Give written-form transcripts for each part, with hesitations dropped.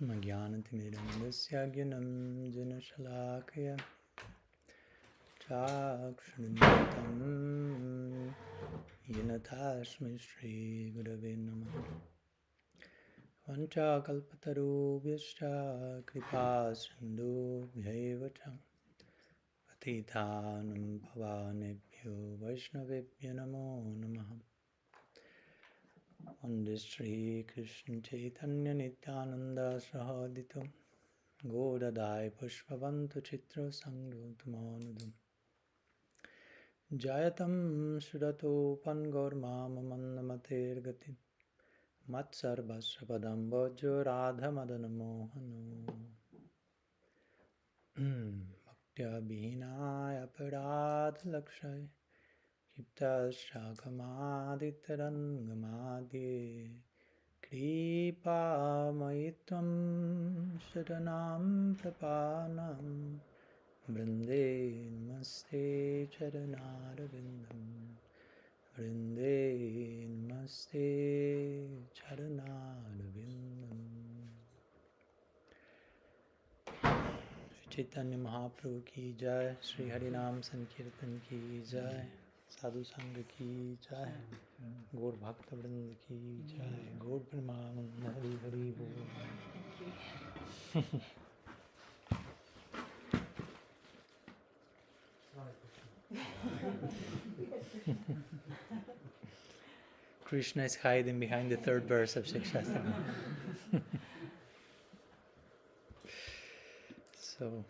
Magyanatimirandasya gyanam janashalakaya chakshunyatam yanatasmai Shri Gurave Namaha. Vanchakalpatarubhyascha kripa sindhubhyaiva cha patitanam pavanebhyo vaishnavebhyo namo namaha. Vande Shri Krishna Chaitanya Nityananda Sahadito Godadai Pushpavantu Chitra Sangrutamانudam Jayatam Shudato Pangormamamandamater Gatim Matsarvasrapadam Bhajo Radha Madana Mohano Bhaktya Bhinaya Parad Lakshay Kiptashrakamaditarangamadye Kripa Maitvam Sharanam Prapanam Vrinde Namaste Charanarvindam Vrinde Namaste Charanarvindam. Chaitanya Mahaprabhu ki jai, Sri Harinam Sankirtan ki jai, Sadhu Sangha ki jai, Gaur Bhakta Vrinda ki jai, Gaur Premanand Hari Hari Bol. Krishna is hiding behind the third verse of Siksastakam. So,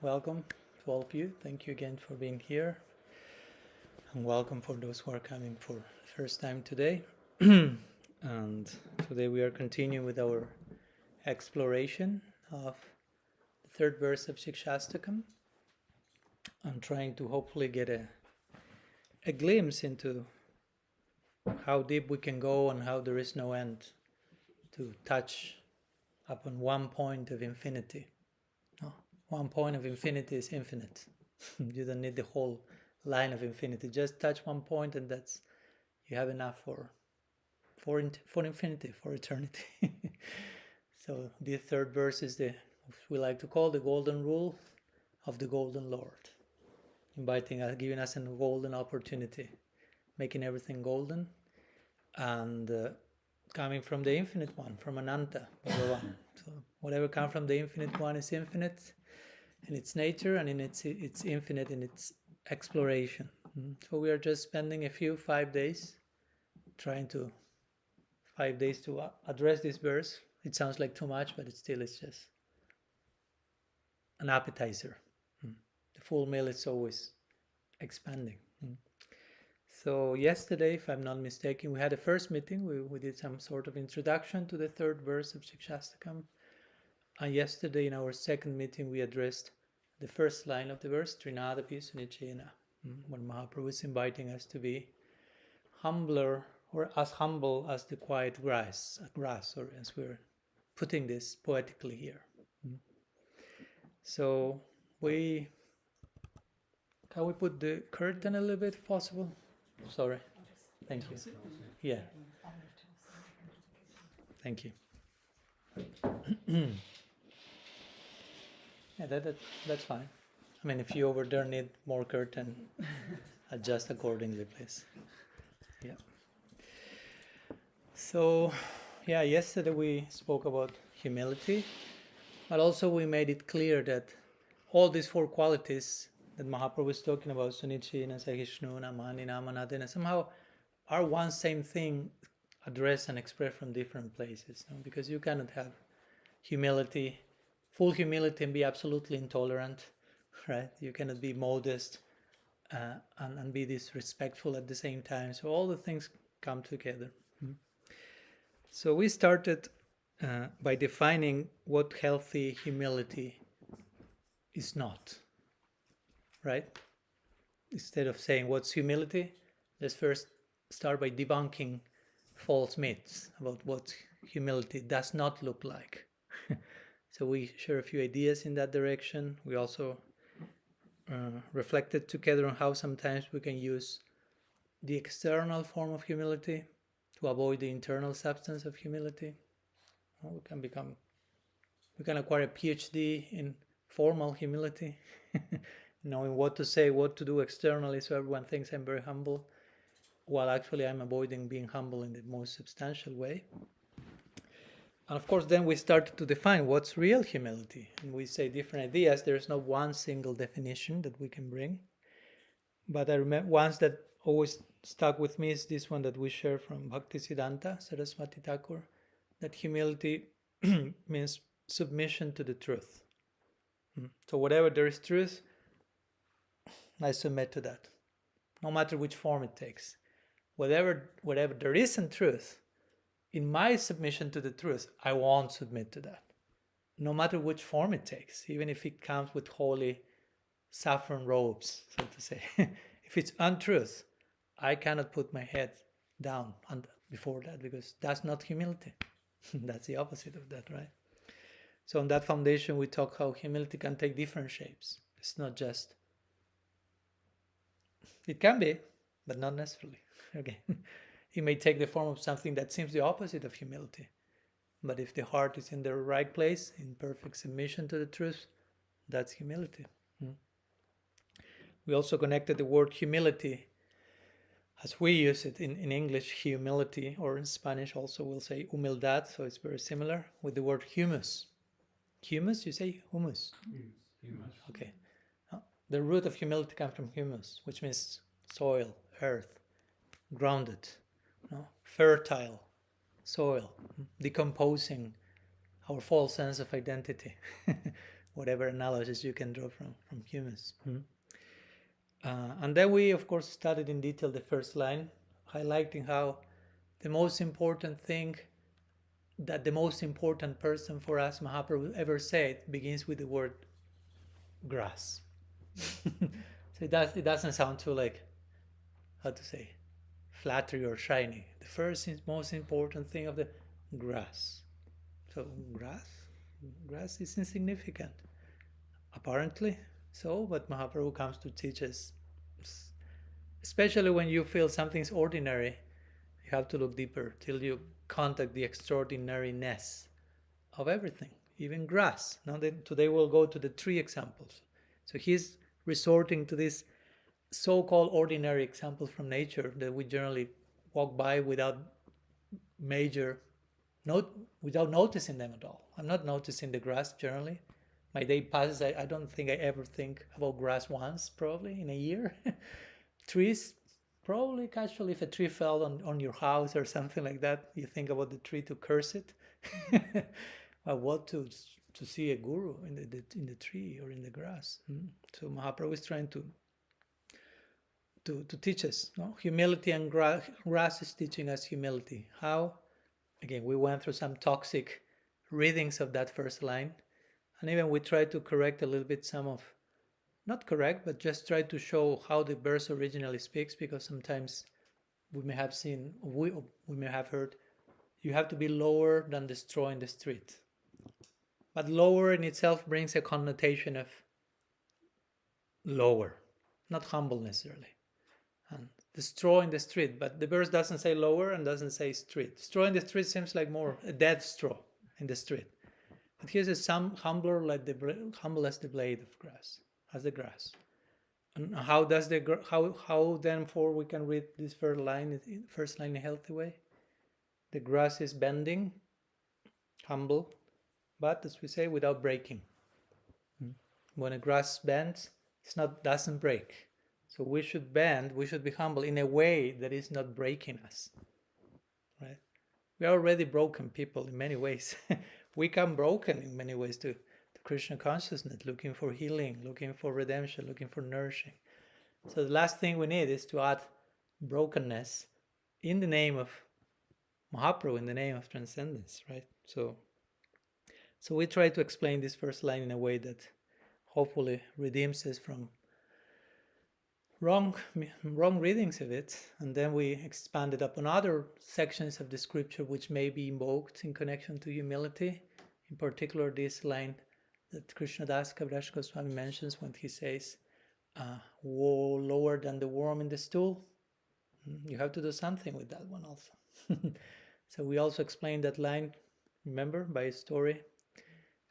welcome to all of you. Thank you again for being here. And welcome for those who are coming for the first time today. And today we are continuing with our exploration of the third verse of Siksastakam. I'm trying to hopefully get a glimpse into how deep we can go and how there is no end to touch upon one point of infinity. No, one point of infinity is infinite. You don't need the whole line of infinity. Just touch one point and that's you have enough for infinity, for eternity. So the third verse is what we like to call the golden rule of the golden Lord. Inviting us, giving us a golden opportunity, making everything golden, and coming from the infinite one, from Ananta, Bhagavan. So whatever comes from the infinite one is infinite in its nature and in it's infinite in its exploration. So we are just spending 5 days trying to 5 days to address this verse. It sounds like too much, but it's just an appetizer. The full meal is always expanding. So yesterday, if I'm not mistaken, we had a first meeting. We did some sort of introduction to the third verse of Siksastakam. And yesterday, in our second meeting, we addressed the first line of the verse, Trinadapi Sunichena, when Mahaprabhu is inviting us to be humbler, or as humble as the quiet grass, or as we're putting this poetically here. So can we put the curtain a little bit if possible? Sorry. Thank you. Yeah. Thank you. Yeah, that's fine. I mean, if you over there need more curtain, adjust accordingly, please. Yeah. So, yesterday we spoke about humility, but also we made it clear that all these 4 qualities that Mahaprabhu is talking about, Sunichena, Sahishnuna, Manina, Manadena, somehow are one same thing addressed and expressed from different places. No? Because you cannot have humility, full humility and be absolutely intolerant, right? You cannot be modest and be disrespectful at the same time. So all the things come together. So we started by defining what healthy humility is not. Right? Instead of saying what's humility, let's first start by debunking false myths about what humility does not look like. So we share a few ideas in that direction. We also reflected together on how sometimes we can use the external form of humility to avoid the internal substance of humility. We can acquire a PhD in formal humility, knowing what to say, what to do externally, so everyone thinks I'm very humble, while actually I'm avoiding being humble in the most substantial way. And of course, then we started to define what's real humility. And we say different ideas. There's no one single definition that we can bring. But I remember once that always stuck with me is this one that we share from Bhaktisiddhanta Saraswati Thakur, that humility means submission to the truth. So whatever there is truth, I submit to that, no matter which form it takes. Whatever there isn't truth, in my submission to the truth, I won't submit to that, no matter which form it takes, even if it comes with holy saffron robes, so to say. If it's untruth, I cannot put my head down before that, because that's not humility. That's the opposite of that, right? So on that foundation, we talk how humility can take different shapes. It's not just, it can be, but not necessarily. Okay. It may take the form of something that seems the opposite of humility. But if the heart is in the right place, in perfect submission to the truth, that's humility. We also connected the word humility, as we use it in English, humility, or in Spanish also we'll say humildad, so it's very similar, with the word humus. Humus, you say humus? Humus. Okay. The root of humility comes from humus, which means soil, earth, grounded, fertile soil, decomposing our false sense of identity. Whatever analogies you can draw from humus. And then we, of course, studied in detail the first line, highlighting how the most important thing that the most important person for us, Mahaprabhu, ever said begins with the word grass. So it doesn't sound too like, how to say, flattery or shiny. The first most important thing of the grass. So grass is insignificant, apparently so, but Mahaprabhu comes to teach us, especially when you feel something's ordinary, you have to look deeper till you contact the extraordinariness of everything, even grass. Now today we'll go to the tree examples. So he's resorting to these so-called ordinary examples from nature that we generally walk by without noticing them at all. I'm not noticing the grass generally. My day passes, I don't think I ever think about grass once, probably in a year. Trees, probably casually, if a tree fell on your house or something like that, you think about the tree to curse it. But what to see a guru in the tree or in the grass. So Mahaprabhu is trying to teach us, humility, and grass is teaching us humility. How? Again, we went through some toxic readings of that first line, and even we tried to correct a little bit not correct, but just try to show how the verse originally speaks, because sometimes we may have heard, you have to be lower than the straw in the street. But lower in itself brings a connotation of lower, not humble necessarily. And the straw in the street, but the verse doesn't say lower and doesn't say street. Straw in the street seems like more a dead straw in the street. But here is some humbler, like humble as the blade of grass, as the grass. And how then we can read this first line in a healthy way? The grass is bending, humble, but as we say, without breaking. When a grass bends, doesn't break. So we should be humble in a way that is not breaking us. Right? We are already broken people in many ways. We come broken in many ways to Krishna consciousness, looking for healing, looking for redemption, looking for nourishing. So the last thing we need is to add brokenness in the name of Mahaprabhu, in the name of transcendence, right? So we try to explain this first line in a way that hopefully redeems us from wrong readings of it, and then we expanded upon other sections of the scripture which may be invoked in connection to humility. In particular, this line that Krishna-das Kaviraj Goswami mentions when he says, lower than the worm in the stool. You have to do something with that one also. So we also explained that line remember, by a story.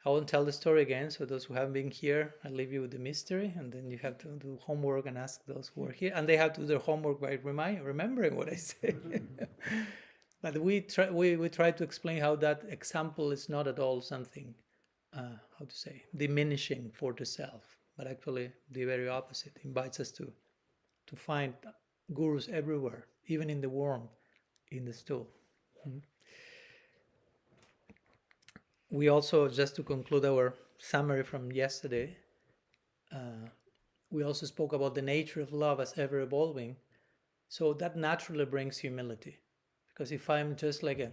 I won't tell the story again, so those who haven't been here, I'll leave you with the mystery, and then you have to do homework and ask those who are here. And they have to do their homework by remembering what I say. But we try to explain how that example is not at all something, diminishing for the self, but actually the very opposite. It invites us to find gurus everywhere, even in the worm, in the stool. We also, just to conclude our summary from yesterday, we also spoke about the nature of love as ever evolving. So that naturally brings humility. Because if I'm just like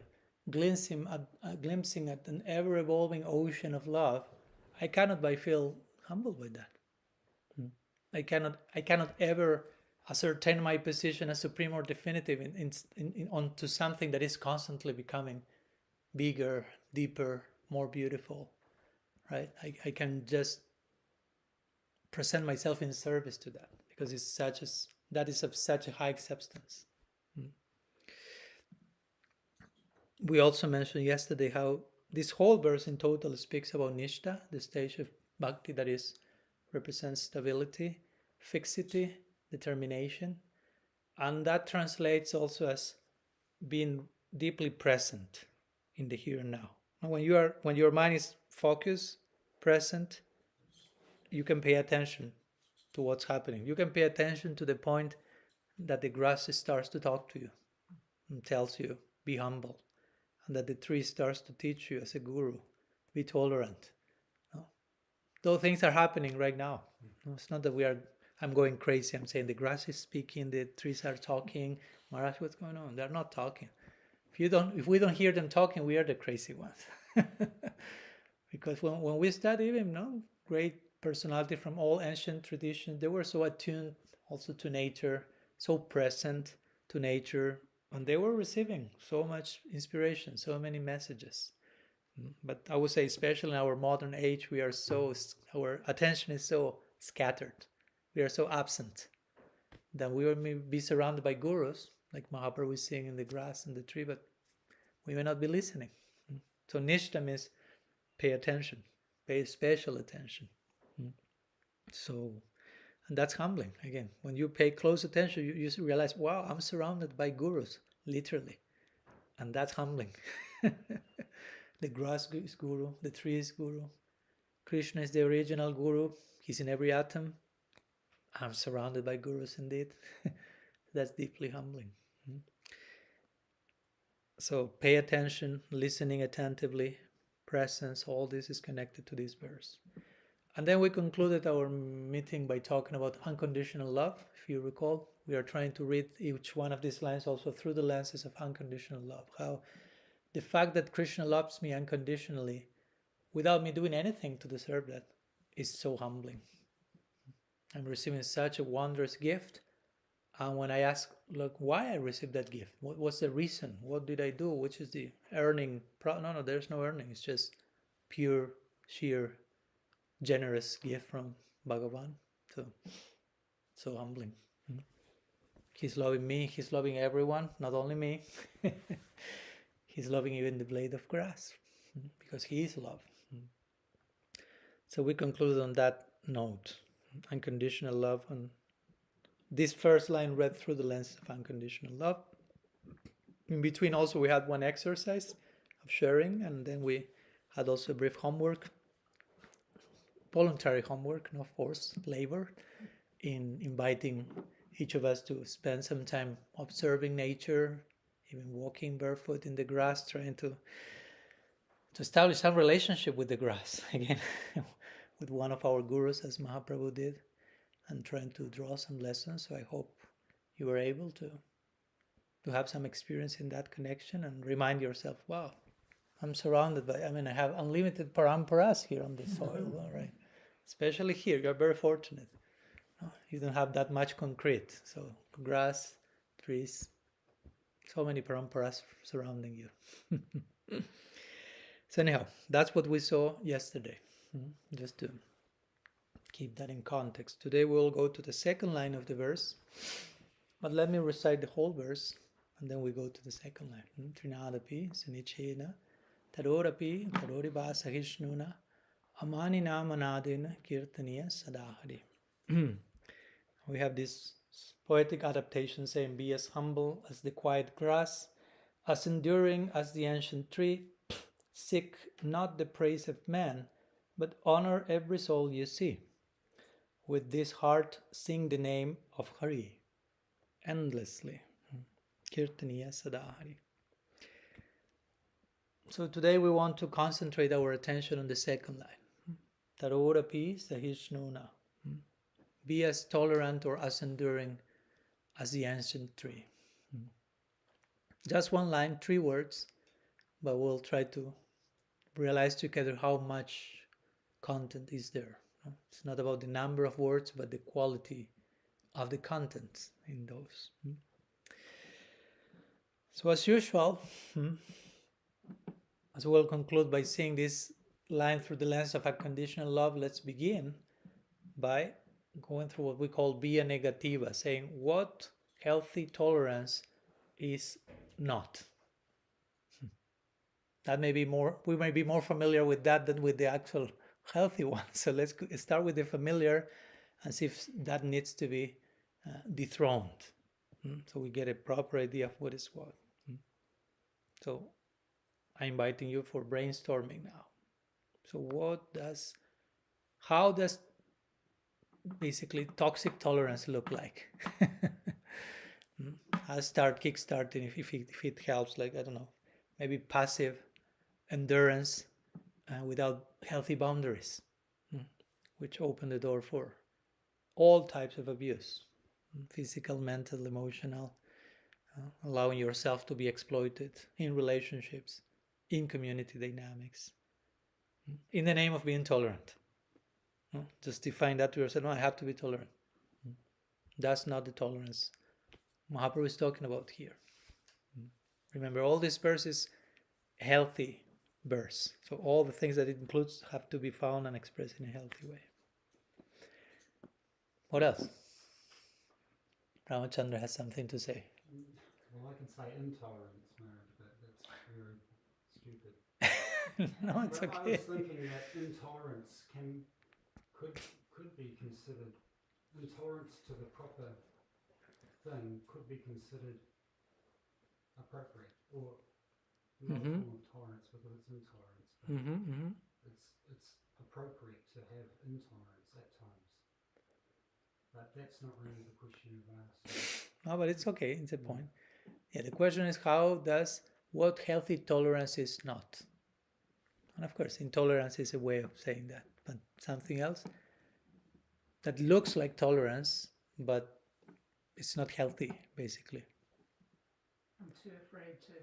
glimpsing at an ever evolving ocean of love, I cannot but feel humbled by that. I cannot ever ascertain my position as supreme or definitive onto something that is constantly becoming bigger, deeper, more beautiful, right? I can just present myself in service to that because that is of such a high substance. We also mentioned yesterday how this whole verse in total speaks about Nishta, the stage of bhakti that represents stability, fixity, determination, and that translates also as being deeply present in the here and now. And when your mind is focused, present, you can pay attention to what's happening. You can pay attention to the point that the grass starts to talk to you and tells you, be humble, and that the tree starts to teach you as a guru, be tolerant. No? Those things are happening right now. No, it's not that I'm going crazy. I'm saying the grass is speaking, the trees are talking. Maharaj, what's going on? They're not talking. If we don't hear them talking, we are the crazy ones. Because when we study even great personality from all ancient traditions, they were so attuned also to nature, so present to nature, and they were receiving so much inspiration, so many messages. But I would say, especially in our modern age, our attention is so scattered. We are so absent that we may be surrounded by gurus, like Mahaprabhu is seeing in the grass and the tree, but we may not be listening. So Nishta means pay attention, pay special attention. And that's humbling. Again, when you pay close attention, you realize, wow, I'm surrounded by gurus, literally. And that's humbling. The grass is guru, the tree is guru. Krishna is the original guru. He's in every atom. I'm surrounded by gurus indeed. That's deeply humbling. So pay attention, listening attentively, presence, all this is connected to this verse. And then we concluded our meeting by talking about unconditional love. If you recall, we are trying to read each one of these lines also through the lenses of unconditional love. How the fact that Krishna loves me unconditionally without me doing anything to deserve that is so humbling. I'm receiving such a wondrous gift. And when I ask, look, why I received that gift, what's the reason? What did I do? Which is the earning? No, there's no earning. It's just pure, sheer, generous gift from Bhagavan. So humbling. He's loving me. He's loving everyone, not only me. He's loving even the blade of grass because he is love. So we conclude on that note, unconditional love. And this first line read through the lens of unconditional love. In between also we had one exercise of sharing, and then we had also a brief homework, voluntary homework, no forced labor, in inviting each of us to spend some time observing nature, even walking barefoot in the grass, trying to establish some relationship with the grass, again, with one of our gurus, as Mahaprabhu did, and trying to draw some lessons. So I hope you were able to have some experience in that connection and remind yourself, wow, I'm surrounded by, I have unlimited paramparas here on this soil, all right? Especially here, you're very fortunate. You don't have that much concrete. So grass, trees, so many paramparas surrounding you. So anyhow, that's what we saw yesterday. Just to keep that in context. Today we'll go to the second line of the verse. But let me recite the whole verse, and then we go to the second line. Trinadapi, Sunichena, tarorapi taroriba sahishnuna amanina manadina kirtaniya sadahari. We have this poetic adaptation saying, be as humble as the quiet grass, as enduring as the ancient tree, seek not the praise of man, but honor every soul you see. With this heart sing the name of Hari endlessly. Kirtaniya Sadahari. So today we want to concentrate our attention on the second line. Tarorapi sahishnuna. Be as tolerant or as enduring as the ancient tree. Just one line, 3 words, but we'll try to realize together how much content is there. It's not about the number of words, but the quality of the content in those. So as usual, as we'll conclude by seeing this line through the lens of unconditional love, let's begin by going through what we call via negativa, saying what healthy tolerance is not. That may be more, we may be more familiar with that than with the actual healthy one. So let's start with the familiar and see if that needs to be dethroned. So we get a proper idea of what is what. So I'm inviting you for brainstorming now. So how does basically toxic tolerance look like? I'll start kickstarting if it helps, like, I don't know, maybe passive endurance without healthy boundaries, which open the door for all types of abuse, physical, mental, emotional, allowing yourself to be exploited in relationships, in community dynamics, in the name of being tolerant. Justifying that to yourself, no, I have to be tolerant. That's not the tolerance Mahaprabhu is talking about here. Remember, all these verses, healthy verse. So all the things that it includes have to be found and expressed in a healthy way. What else? Ramachandra has something to say. Well, I can say intolerance, but that's very stupid. No, it's but okay. I was thinking that intolerance could be considered, intolerance to the proper thing could be considered appropriate, or not a form of tolerance because it's intolerance, but it's appropriate to have intolerance at times. But that's not really the question you've asked. No, but it's okay, it's a point. Yeah, the question is what healthy tolerance is not. And of course, intolerance is a way of saying that, but something else that looks like tolerance, but it's not healthy, basically. I'm too afraid to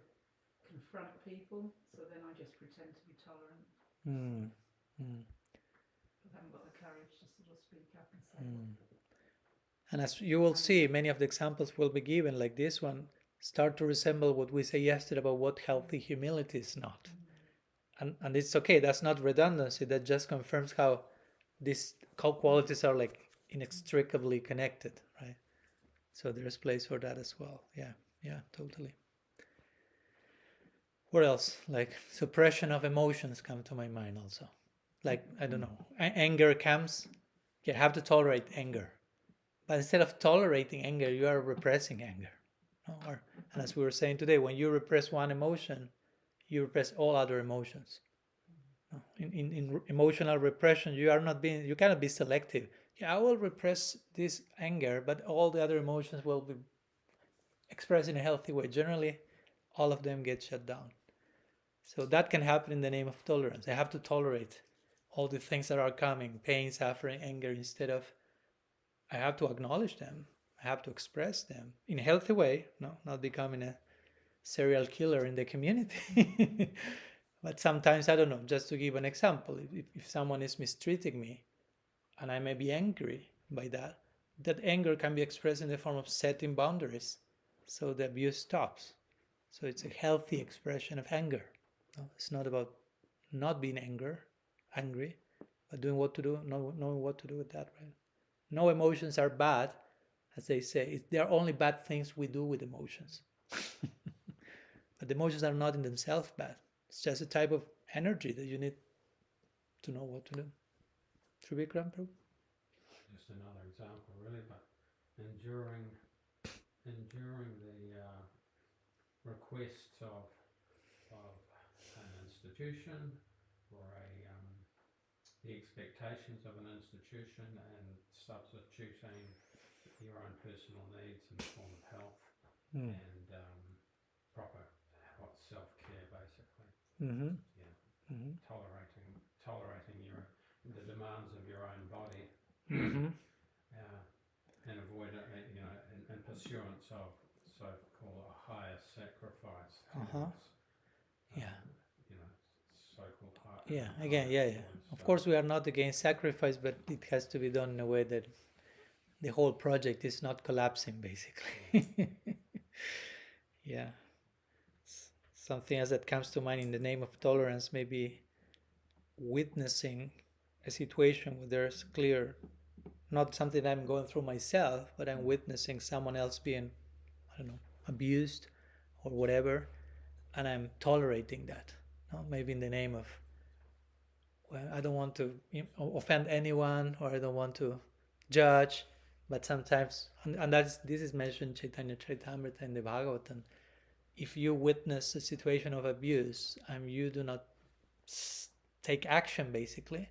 confront people, so then I just pretend to be tolerant. But I haven't got the courage to sort of speak up and say And as you will see, many of the examples will be given, like this one, start to resemble what we said yesterday about what healthy humility is not. And it's okay, that's not redundancy, that just confirms how these qualities are like inextricably connected, right? So there's place for that as well. Yeah, totally. What else? Like suppression of emotions come to my mind also. Like, I don't know, anger comes, you have to tolerate anger. But instead of tolerating anger, you are repressing anger. And as we were saying today, when you repress one emotion, you repress all other emotions. In emotional repression, you cannot be selective. Yeah, I will repress this anger, but all the other emotions will be expressed in a healthy way. Generally, all of them get shut down. So that can happen in the name of tolerance. I have to tolerate all the things that are coming, pain, suffering, anger, instead of I have to acknowledge them. I have to express them in a healthy way, not becoming a serial killer in the community. But sometimes, I don't know, just to give an example, if someone is mistreating me and I may be angry by that, that anger can be expressed in the form of setting boundaries so the abuse stops. So it's a healthy expression of anger. It's not about not being angry, but doing what to do, knowing what to do with that, right? No emotions are bad, as they say. There are only bad things we do with emotions. But the emotions are not in themselves bad. It's just a type of energy that you need to know what to do. Should we, Prabhu? Just another example, really, but enduring the requests of an institution or the expectations of an institution, and substituting your own personal needs in the form of health and proper self-care, basically. Mm-hmm. Yeah. Mm-hmm. Tolerating the demands of your own body, Mm-hmm. and avoid in pursuance of so-called a higher sacrifice. Yeah. So-called higher. Yeah. Again, yeah. Of course, we are not against sacrifice, but it has to be done in a way that the whole project is not collapsing, basically. Yeah. Something else that comes to mind in the name of tolerance, maybe witnessing a situation where there's clear, not something I'm going through myself, but I'm witnessing someone else being, I don't know, abused or whatever, and I'm tolerating that. No? Maybe in the name of, well, I don't want to offend anyone, or I don't want to judge, but sometimes, and this is mentioned Chaitanya Charitamrita in the Bhagavatam, if you witness a situation of abuse and you do not take action, basically,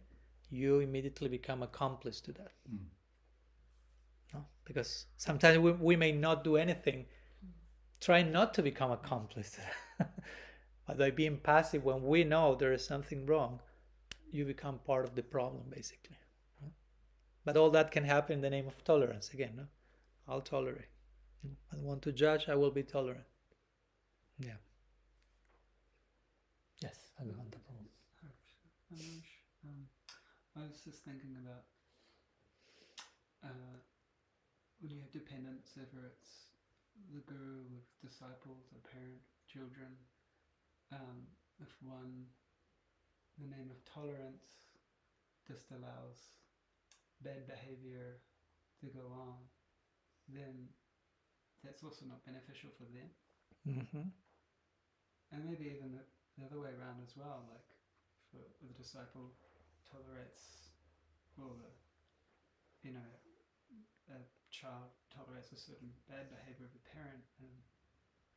you immediately become accomplice to that. No? Because sometimes we may not do anything. Try not to become accomplice to that. But by being passive, when we know there is something wrong, you become part of the problem, basically. No? But all that can happen in the name of tolerance. Again, no? I'll tolerate. I don't want to judge, I will be tolerant. Yeah. Yes, I don't want the problem. I was just thinking about when you have dependents, whether it's the guru with disciples or parent, children, if one, in the name of tolerance, just allows bad behavior to go on, then that's also not beneficial for them. Mm-hmm. And maybe even the other way around as well, like for the disciple tolerates, or a child tolerates a certain bad behavior of a parent, and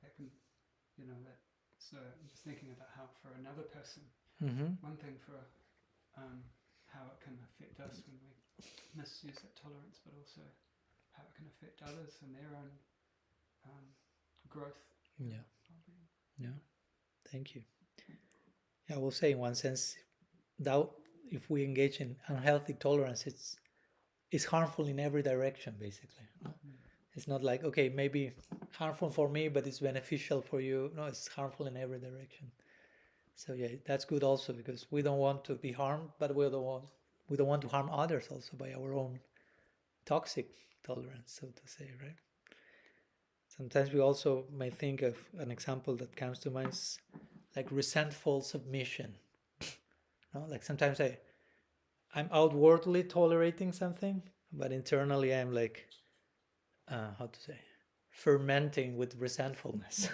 that can, so I'm just thinking about how for another person, one thing for how it can affect us when we misuse that tolerance, but also how it can affect others and their own growth. Yeah. Yeah. Thank you. Yeah, I will say in one sense that if we engage in unhealthy tolerance, it's harmful in every direction, basically. It's not like, okay, maybe harmful for me, but it's beneficial for you. No, it's harmful in every direction. So yeah, that's good also, because we don't want to be harmed, but we don't want to harm others also by our own toxic tolerance, so to say, right? Sometimes we also may think of an example that comes to mind is like resentful submission. No? Like sometimes I'm outwardly tolerating something, but internally I'm like, fermenting with resentfulness.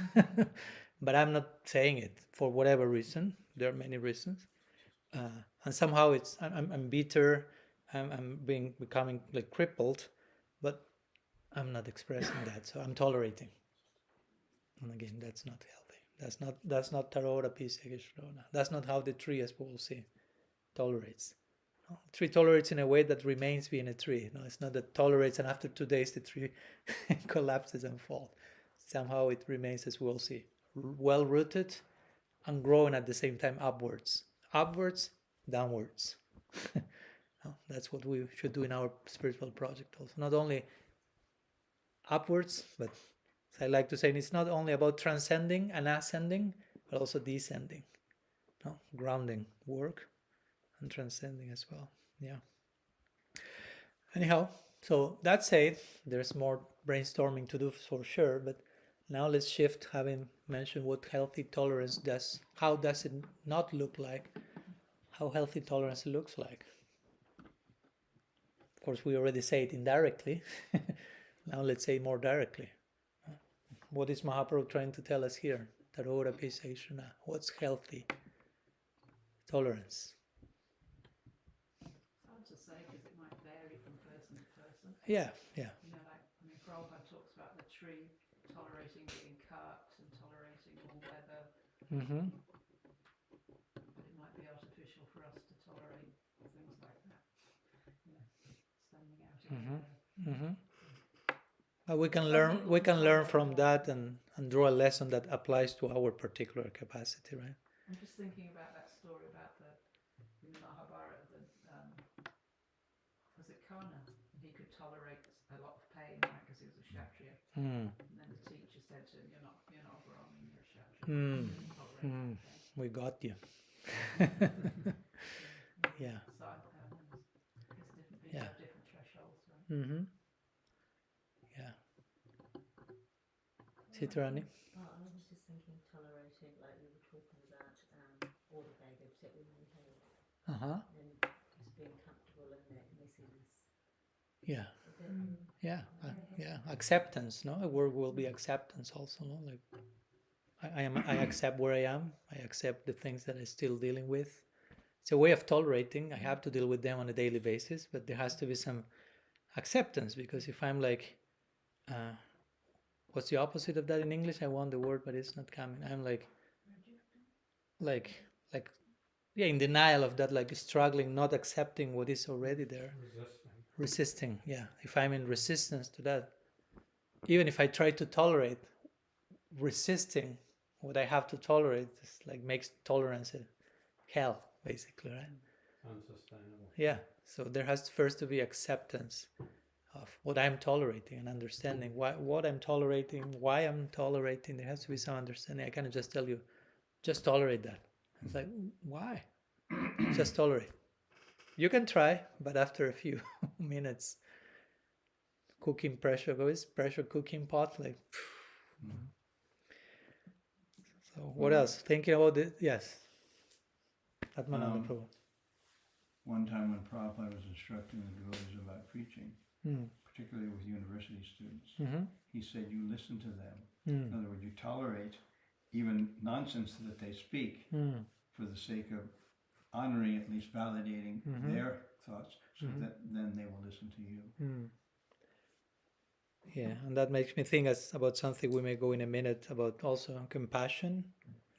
But I'm not saying it for whatever reason. There are many reasons. And somehow I'm bitter, I'm becoming like crippled, but I'm not expressing that, so I'm tolerating. And again, that's not healthy. That's not taror sahishnuna. That's not how the tree, as we will see, tolerates. No, the tree tolerates in a way that remains being a tree. No, it's not that tolerates and after 2 days the tree collapses and falls. Somehow it remains, as we'll see, well rooted and growing at the same time upwards, downwards. No, that's what we should do in our spiritual project also. Not only upwards, but as I like to say, it's not only about transcending and ascending, but also descending. No? Grounding work and transcending as well. Yeah. Anyhow, so that said, there's more brainstorming to do for sure, but now let's shift, having mentioned what healthy tolerance does. How does it not look like? How healthy tolerance looks like. Of course, we already say it indirectly. Now let's say more directly. What is Mahaprabhu trying to tell us here? Taror sahishnuna. What's healthy tolerance? It's hard to say because it might vary from person to person. Yeah. Prabhupada talks about the tree tolerating being cut and tolerating all weather. Mm-hmm. But it might be artificial for us to tolerate things like that. Standing out in the weather. Mm-hmm. We can learn from that and draw a lesson that applies to our particular capacity, right? I'm just thinking about that story about in Mahabharata, was it Karna? He could tolerate a lot of pain, right, because he was a Kshatriya. And then the teacher said to him, "You're not a Brahmin, you're a Kshatriya. You tolerate pain." We got you. Yeah. So different people have different thresholds, right? Mm-hmm. Yeah. Chitrani? I was just thinking tolerating, like you were talking about all the baggage that we may have, and just being comfortable in that messiness. Yeah. Yeah. Acceptance, no? A word will be acceptance also, no? Like I accept where I am. I accept the things that I'm still dealing with. It's a way of tolerating. I have to deal with them on a daily basis, but there has to be some acceptance, because if I'm like, what's the opposite of that in English? I want the word, but it's not coming. I'm like, in denial of that, like struggling, not accepting what is already there. Resisting, yeah. If I'm in resistance to that, even if I try to tolerate, resisting what I have to tolerate, just like makes tolerance a hell, basically, right? Unsustainable. Yeah. So there has first to be acceptance of what I'm tolerating and understanding what I'm tolerating, why I'm tolerating. There has to be some understanding. I cannot just tell you, just tolerate that. It's like, why? Just tolerate. You can try, but after a few minutes, pressure cooking pot, like. So what else? Thinking about it, yes. Padmanabha Prabhu. One time when Prabhupada was instructing the devotees about preaching, particularly with university students, he said, you listen to them. In other words, you tolerate even nonsense that they speak for the sake of honoring, at least validating their thoughts, so that then they will listen to you. Yeah, and that makes me think about something we may go in a minute about also compassion.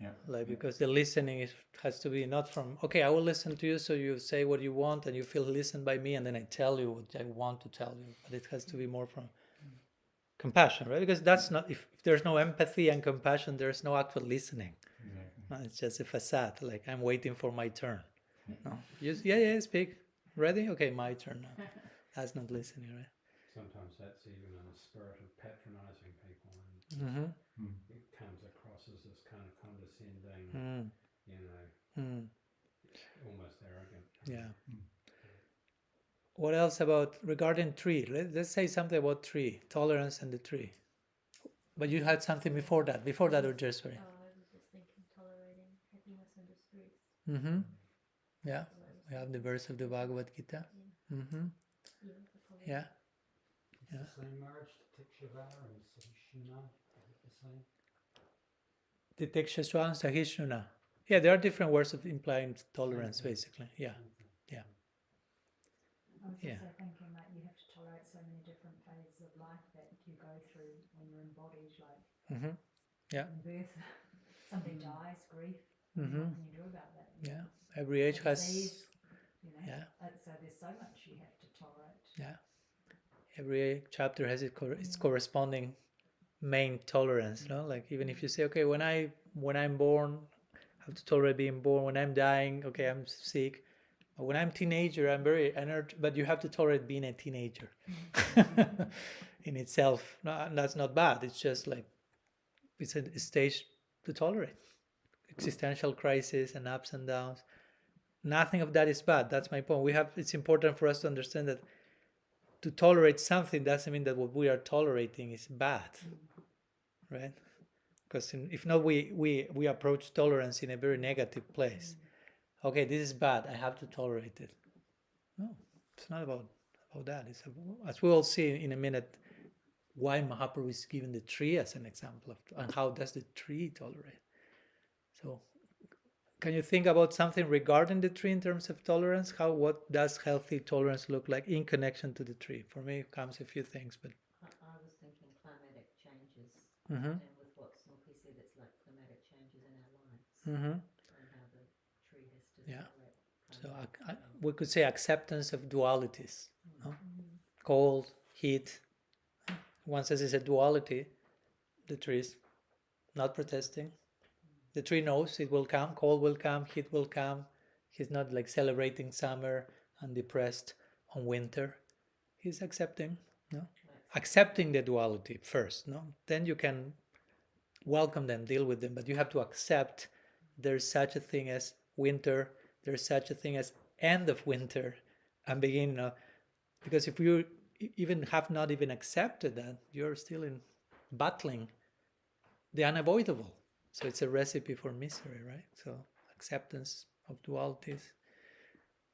Yeah. Because the listening has to be not from, okay, I will listen to you, so you say what you want and you feel listened by me, and then I tell you what I want to tell you. But it has to be more from compassion, right? Because that's not, if there's no empathy and compassion, there's no actual listening. No, it's just a facade, like I'm waiting for my turn. No, speak. Ready? Okay, my turn now. That's not listening, right? Sometimes that's even in the spirit of patronizing people, and it comes across as this kind of condescending, almost arrogant. Yeah. What else about regarding tree? Let's say something about tree, tolerance and the tree. But you had something before that, or just sorry? I was just thinking tolerating happiness and distress. Yeah, we have the verse of the Bhagavad Gita. Yeah. It's the same marriage, Titikshava and sahishnuna, is it the same? Titikshava and sahishnuna. Yeah, there are different words of implying tolerance, basically. Yeah. I was also thinking that you have to tolerate so many different phases of life that you go through when you're embodied, like in birth, somebody dies, grief. What can you do about that? Yeah, every age has. Disease, so there's so much you have to tolerate. Yeah, every chapter has its corresponding main tolerance. No, like even if you say, okay, when I'm born, I have to tolerate being born. When I'm dying, okay, I'm sick. When I'm a teenager, I'm very energetic, but you have to tolerate being a teenager in itself. No, that's not bad. It's just like, it's a stage to tolerate. Existential crisis and ups and downs. Nothing of that is bad. That's my point. It's important for us to understand that to tolerate something doesn't mean that what we are tolerating is bad, right? Because if not, we approach tolerance in a very negative place. Okay, this is bad, I have to tolerate it. No, it's not about that. It's as we will see in a minute, why Mahaprabhu is given the tree as an example of, and how does the tree tolerate. So can you think about something regarding the tree in terms of tolerance? What does healthy tolerance look like in connection to the tree? For me, it comes a few things, but I was thinking climatic changes, mm-hmm. and with what Snoopy said, it's like climatic changes in our lives, Mm-hmm. and how the tree has to Yeah. tolerate. So we could say acceptance of dualities, no? Mm-hmm. Cold, heat. Once this is a duality, the tree is not protesting. The tree knows it will come, cold will come, heat will come. He's not like celebrating summer and depressed on winter. He's accepting, no? Accepting the duality first, no? Then you can welcome them, deal with them, but you have to accept there's such a thing as winter, there's such a thing as end of winter and beginning, because if you even have not even accepted that, you're still in battling the unavoidable. So it's a recipe for misery, right? So acceptance of dualities.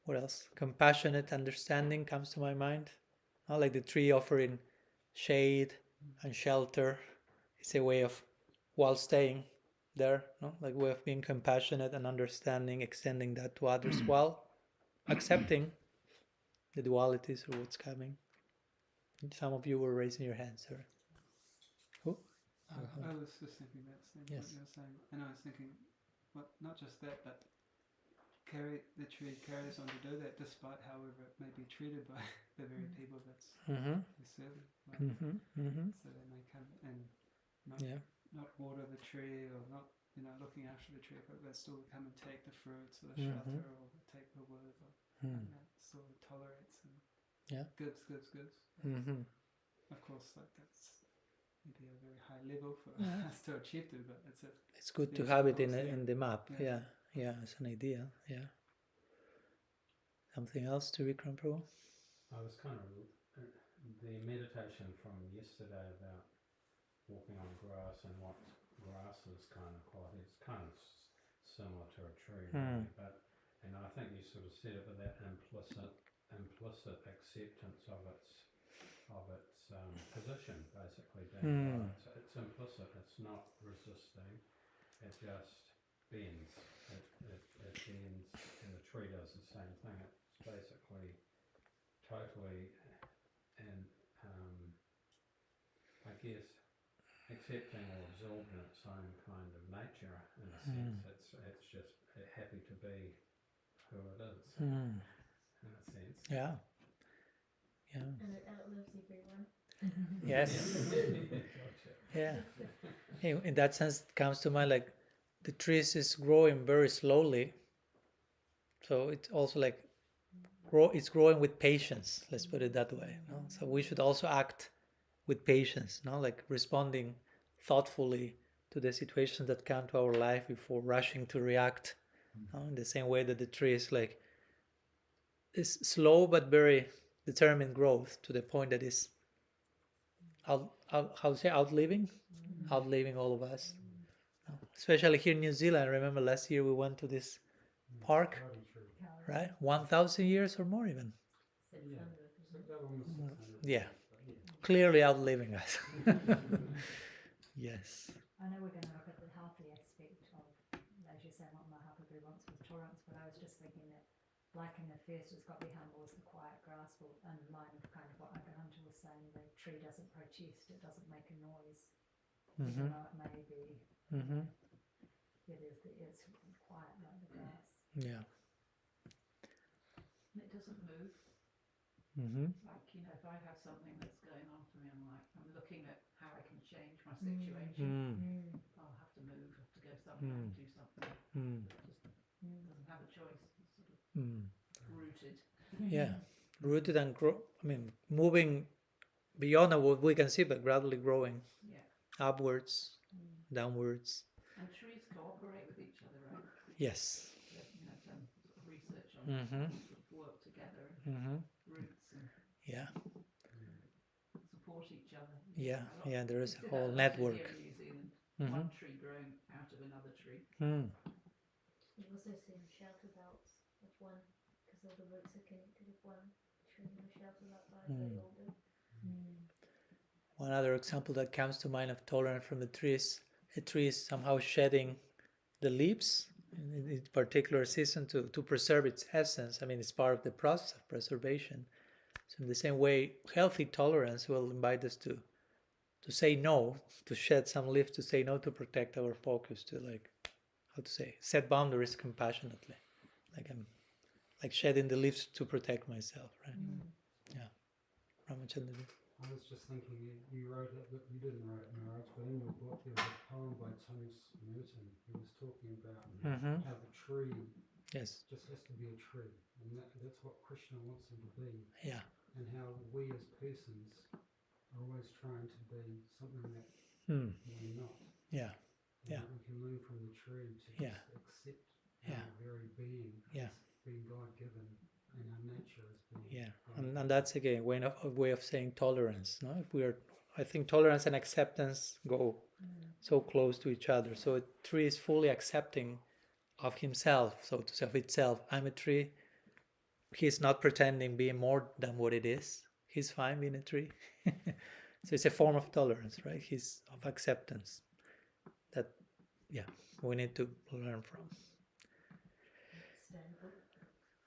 What else? Compassionate understanding comes to my mind. Like the tree offering shade and shelter. It's a way of, while staying there, no? Like a way of being compassionate and understanding, extending that to others while accepting the dualities or what's coming. Some of you were raising your hands, sir. Who? I was just thinking that same Yes. what you were saying, and I was thinking, not just that, but the tree carries on to do that, despite however it may be treated by the very people that's serving. So they may come and not water the tree or not, looking after the tree, but they still come and take the fruits or the shelter or take the wood, or and that sort of tolerates and gives. Of course, like that's maybe a very high level for us to achieve to, but it's good to have it in the map. Yeah, as an idea. Yeah. Something else to Vikram Prabhu? I was kind of the meditation from yesterday about walking on grass and what grass is kind of quality. It's kind of similar to a tree, really, and I think you sort of said it with that implicit acceptance of its position, basically being right. So it's implicit. It's not resisting. It just bends. It bends, and the tree does the same thing. It's basically totally, and I guess accepting or absorbed in its own kind of nature. In a sense, it's just happy to be who it is. In a sense. Yeah. And it outlives everyone. Yes. Yeah. In that sense, it comes to mind like the trees is growing very slowly. So it's also like it's growing with patience. Let's put it that way. No? So we should also act with patience, no? Like responding thoughtfully to the situations that come to our life before rushing to react. No? In the same way that the tree is like is slow but very determined growth to the point that is outliving all of us. Especially here in New Zealand. I remember last year we went to this park, right? 1,000 years or more even. 600. Yeah. Clearly outliving us. Yes. I know we're going to look at the healthy aspect of, as you say, what Mahaprabhu wants with tolerance, but I was just thinking that, like in the first, it's got to be humble as the quiet grass, but in line with kind of what Agarhanta was saying, the tree doesn't protest, it doesn't make a noise, even though it may be, it's quiet like the grass. Yeah. And it doesn't move. Like, if I have something that's going on for me, I'm looking at how I can change my situation. I'll have to move, have to go somewhere and do something. It just doesn't have a choice. It's sort of rooted. Yeah. Rooted and moving beyond what we can see, but gradually growing. Yeah. Upwards, downwards. And trees cooperate with each other, right? Yes. I've done sort of research on sort of work together, roots and support each other. Yeah, there is a whole network. Here in New Zealand, one tree growing out of another tree. You've also seen shelter belts of one, because all the roots are connected with one tree and a shelter belt ties, they all do. One other example that comes to mind of tolerance from the trees, a tree is somehow shedding the leaves in particular season to preserve its essence. I mean, it's part of the process of preservation. So in the same way, healthy tolerance will invite us to say no, to shed some leaves, to say no, to protect our focus, to set boundaries compassionately. Like I'm shedding the leaves to protect myself, right? Yeah. Ramachandra. I was just thinking, you wrote it, but you didn't write it, Maharaj, but in your book there was a poem by Thomas Merton. He was talking about how the tree just has to be a tree, and that's what Krishna wants him to be. Yeah. And how we as persons are always trying to be something that we're not. Yeah. And we can learn from the tree to just accept our very being as being God-given, and our nature as being and that's again a way of saying tolerance. No, I think tolerance and acceptance go so close to each other. So a tree is fully accepting of himself, so to say, of itself. I'm a tree. He's not pretending being more than what it is. He's fine being a tree. So it's a form of tolerance, right? He's of acceptance that we need to learn from.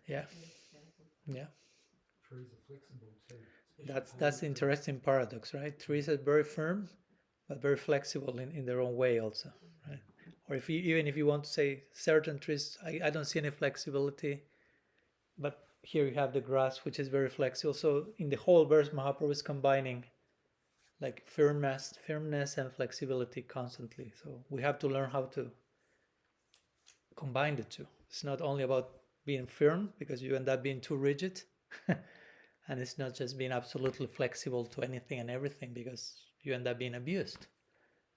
Yeah. Trees are flexible too. That's the interesting paradox, right? Trees are very firm, but very flexible in their own way also, right? Or even if you want to say certain trees, I don't see any flexibility, but here you have the grass, which is very flexible. So in the whole verse, Mahaprabhu is combining like firmness and flexibility constantly. So we have to learn how to combine the two. It's not only about being firm, because you end up being too rigid, and it's not just being absolutely flexible to anything and everything, because you end up being abused.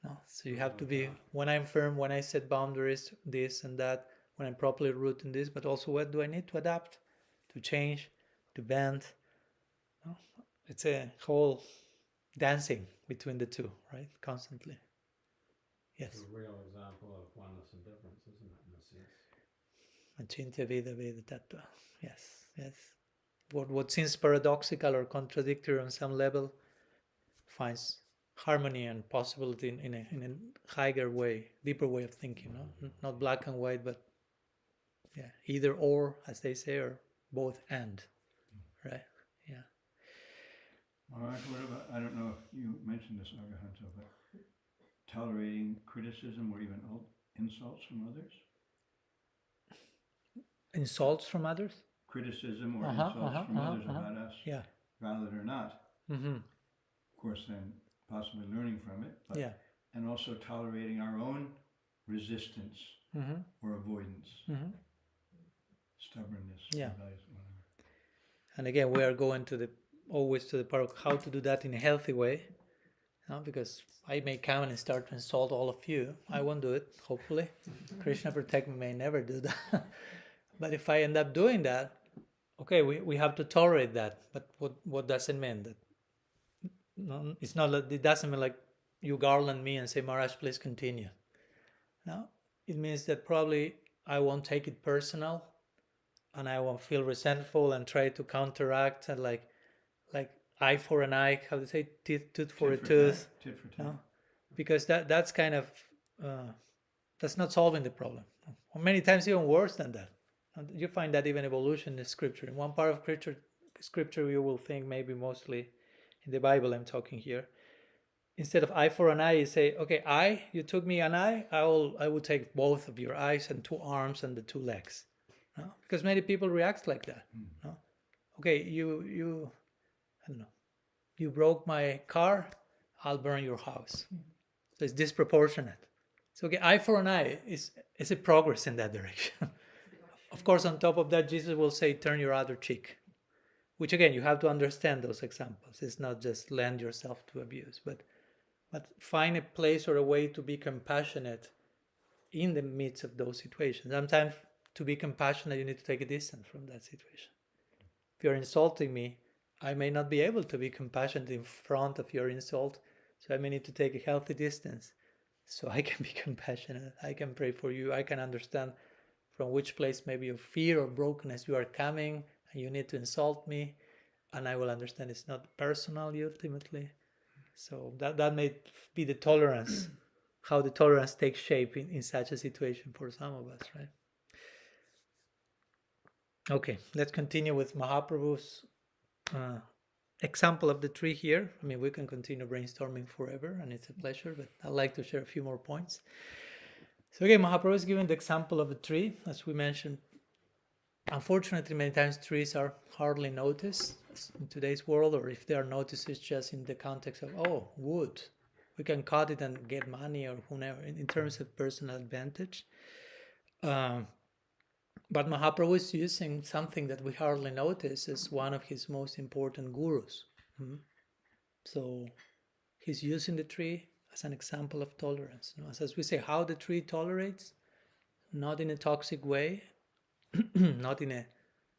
No? So you have to be, when I'm firm, when I set boundaries, this and that, when I'm properly rooted in this, but also what do I need to adapt, to change, to bend? No? It's a whole dancing between the two, right? Constantly. Yes. It's a real example of oneness and difference, isn't it, in a sense? Achintya Veda Veda Tattva. Yes. What seems paradoxical or contradictory on some level finds harmony and possibility in a higher way, deeper way of thinking. No? Not black and white, but either or, as they say, or both and. Right? Yeah. Maharaj, what about, I don't know if you mentioned this, Arahanta, but tolerating criticism or even insults from others? Insults from others? Criticism or insults from others about us, valid or not. Of course, then possibly learning from it, but and also tolerating our own resistance or avoidance, stubbornness, whatever. And again, we are going always to the part of how to do that in a healthy way, because I may come and start to insult all of you. I won't do it, hopefully. Krishna protect me, may never do that. But if I end up doing that, okay, we have to tolerate that. But what does it mean? That it's not like, it doesn't mean like you garland me and say, Maharaj, please continue. No, it means that probably I won't take it personal, and I won't feel resentful and try to counteract and like eye for an eye, how to say, tooth for a tooth. Tit for tat. No? Because that's kind of that's not solving the problem. Or many times even worse than that. And you find that even evolution in scripture. In one part of scripture you will think, maybe mostly in the Bible I'm talking here, instead of eye for an eye, you say, okay, you took me an eye, I will take both of your eyes and 2 arms and the 2 legs. No? Because many people react like that. No? Okay, you I don't know, you broke my car, I'll burn your house. So it's disproportionate. So eye for an eye is a progress in that direction. Of course, on top of that, Jesus will say, turn your other cheek. Which again, you have to understand those examples. It's not just lend yourself to abuse, but find a place or a way to be compassionate in the midst of those situations. Sometimes to be compassionate, you need to take a distance from that situation. If you're insulting me, I may not be able to be compassionate in front of your insult, so I may need to take a healthy distance so I can be compassionate. I can pray for you. I can understand from which place maybe of fear or brokenness you are coming, and you need to insult me, and I will understand it's not personal ultimately. So that may be the tolerance, how the tolerance takes shape in such a situation for some of us, right? Okay, let's continue with Mahaprabhu's example of the tree here. I mean, we can continue brainstorming forever, and it's a pleasure, but I'd like to share a few more points. So again, Mahaprabhu is giving the example of a tree, as we mentioned. Unfortunately, many times trees are hardly noticed in today's world, or if they are noticed, it's just in the context of, oh, wood. We can cut it and get money or whatever, in terms of personal advantage. But Mahaprabhu is using something that we hardly notice as one of his most important gurus. So he's using the tree as an example of tolerance. As we say, how the tree tolerates, not in a toxic way, not in a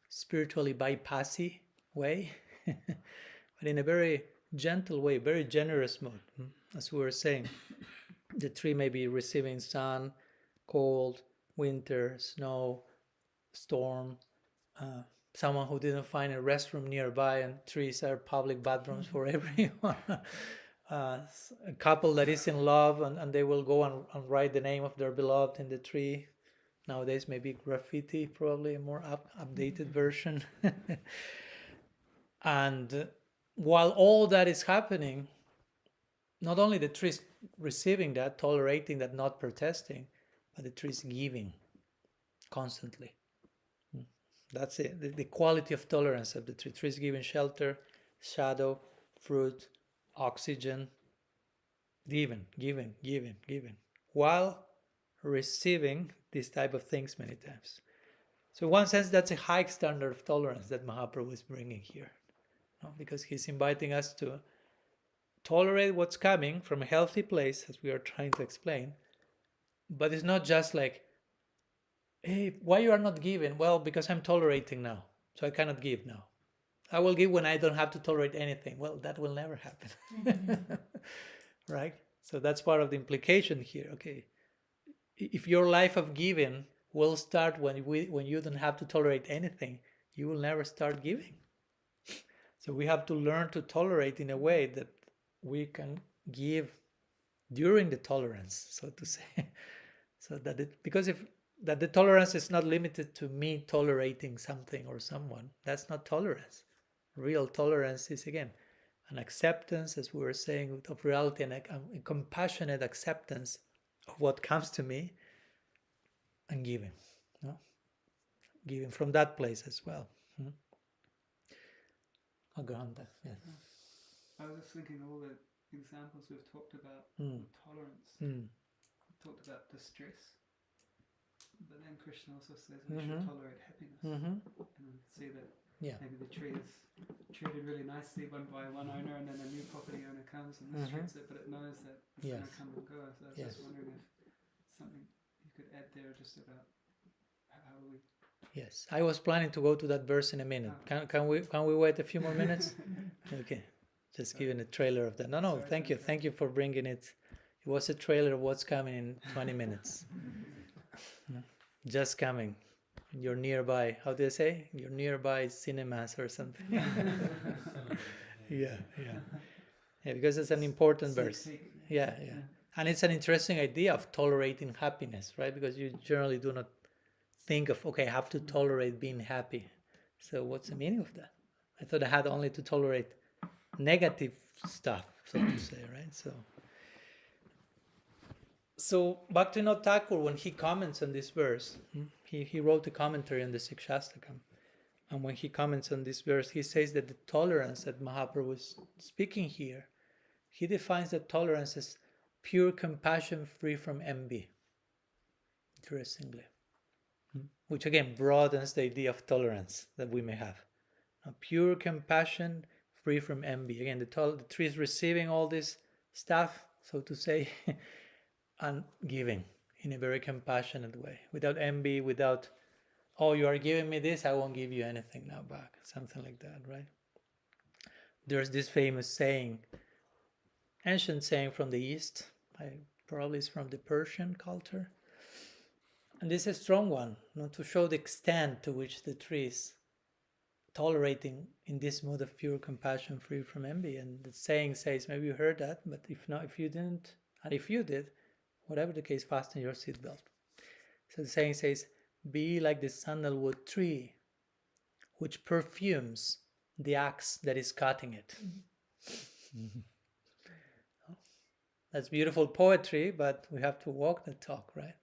spiritually bypassy way, but in a very gentle way, very generous mode. As we were saying, the tree may be receiving sun, cold, winter, snow, storm, someone who didn't find a restroom nearby, and trees are public bathrooms for everyone. A couple that is in love, and they will go and write the name of their beloved in the tree. Nowadays, maybe graffiti, probably a more updated version. And while all that is happening, not only the tree is receiving that, tolerating that, not protesting, but the tree is giving constantly. That's it. The quality of tolerance of the tree. Tree is giving shelter, shadow, fruit, oxygen, giving, while receiving these type of things many times. So in one sense, that's a high standard of tolerance that Mahaprabhu is bringing here, because he's inviting us to tolerate what's coming from a healthy place, as we are trying to explain. But it's not just like, hey, why you are not giving? Well, because I'm tolerating now, so I cannot give now. I will give when I don't have to tolerate anything. Well, that will never happen. Right? So that's part of the implication here. Okay, if your life of giving will start when you don't have to tolerate anything, you will never start giving. So we have to learn to tolerate in a way that we can give during the tolerance, so to say. So that the tolerance is not limited to me tolerating something or someone. That's not tolerance. Real tolerance is, again, an acceptance, as we were saying, of reality, and a compassionate acceptance of what comes to me, and giving. Giving from that place as well. I'll go on that. Yes. I was just thinking all the examples we've talked about with tolerance. We've talked about distress, but then Krishna also says we should tolerate happiness. And we see that maybe the tree is treated really nicely by one owner, and then a new property owner comes and mistreats it, but it knows that it's going to come and go. So I was just wondering if something you could add there just about how we... Yes, I was planning to go to that verse in a minute. Can we wait a few more minutes? Okay, just giving a trailer of that. No, thank you for bringing it. It was a trailer of what's coming in 20 minutes. Just coming. You're nearby. How do they say? You're nearby cinemas or something. Yeah, because it's an important verse. Yeah. And it's an interesting idea of tolerating happiness, right? Because you generally do not think of, okay, I have to tolerate being happy. So what's the meaning of that? I thought I had only to tolerate negative stuff, so to say, right? So Bhaktivinoda Thakur, when he comments on this verse, he wrote a commentary on the Siksastakam. And when he comments on this verse, he says that the tolerance that Mahaprabhu is speaking here, he defines that tolerance as pure compassion free from envy. Interestingly. Which again broadens the idea of tolerance that we may have. Pure compassion free from envy. Again, the tree is receiving all this stuff, so to say, and giving in a very compassionate way, without envy, without, oh, you are giving me this, I won't give you anything now back, something like that, right? There's this famous saying, ancient saying from the East, probably it's from the Persian culture, and this is a strong one, to show the extent to which the tree is tolerating in this mood of pure compassion free from envy. And the saying says, maybe you heard that, but if not, if you didn't, and if you did, whatever the case, fasten your seatbelt. So the saying says, be like the sandalwood tree which perfumes the axe that is cutting it. That's beautiful poetry, but we have to walk the talk, right?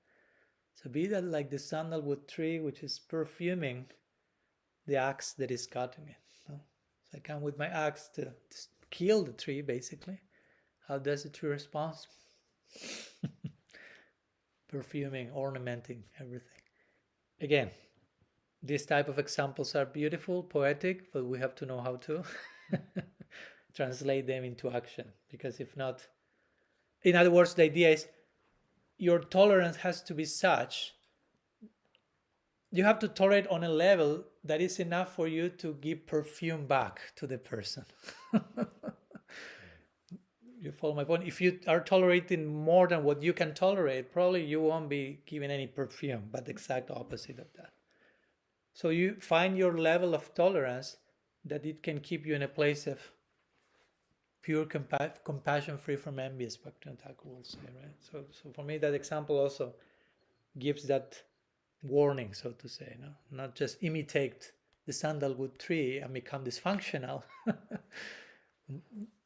So be that like the sandalwood tree, which is perfuming the axe that is cutting it. So I come with my axe to kill the tree, basically. How does the tree respond? Perfuming, ornamenting everything. Again, these type of examples are beautiful, poetic, but we have to know how to translate them into action. Because if not, in other words, the idea is your tolerance has to be such, you have to tolerate on a level that is enough for you to give perfume back to the person. You follow my point? If you are tolerating more than what you can tolerate, probably you won't be giving any perfume, but the exact opposite of that. So you find your level of tolerance that it can keep you in a place of pure compassion, free from envy, as Bhaktivinoda Thakur will say, right? So for me, that example also gives that warning, so to say, no? Not just imitate the sandalwood tree and become dysfunctional.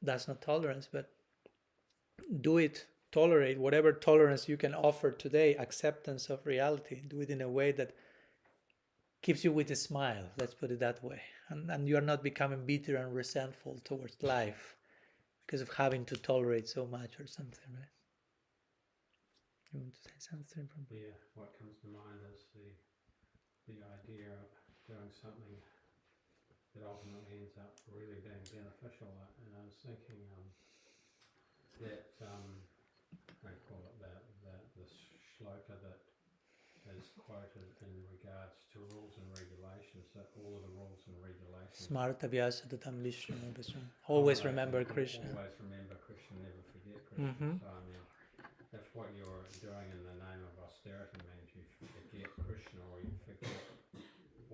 That's not tolerance, but do it, tolerate whatever tolerance you can offer today, acceptance of reality. Do it in a way that keeps you with a smile, let's put it that way. And you are not becoming bitter and resentful towards life because of having to tolerate so much or something, right? You want to say something? Yeah, what comes to mind is the idea of doing something that ultimately ends up really being beneficial. And I was thinking that, I call it the shloka that is quoted in regards to rules and regulations, that all of the rules and regulations. Smarta vyasadatam lishnana. Always remember Krishna. Always remember Krishna, never forget Krishna. Mm-hmm. So I mean, if what you're doing in the name of austerity means you forget Krishna or you forget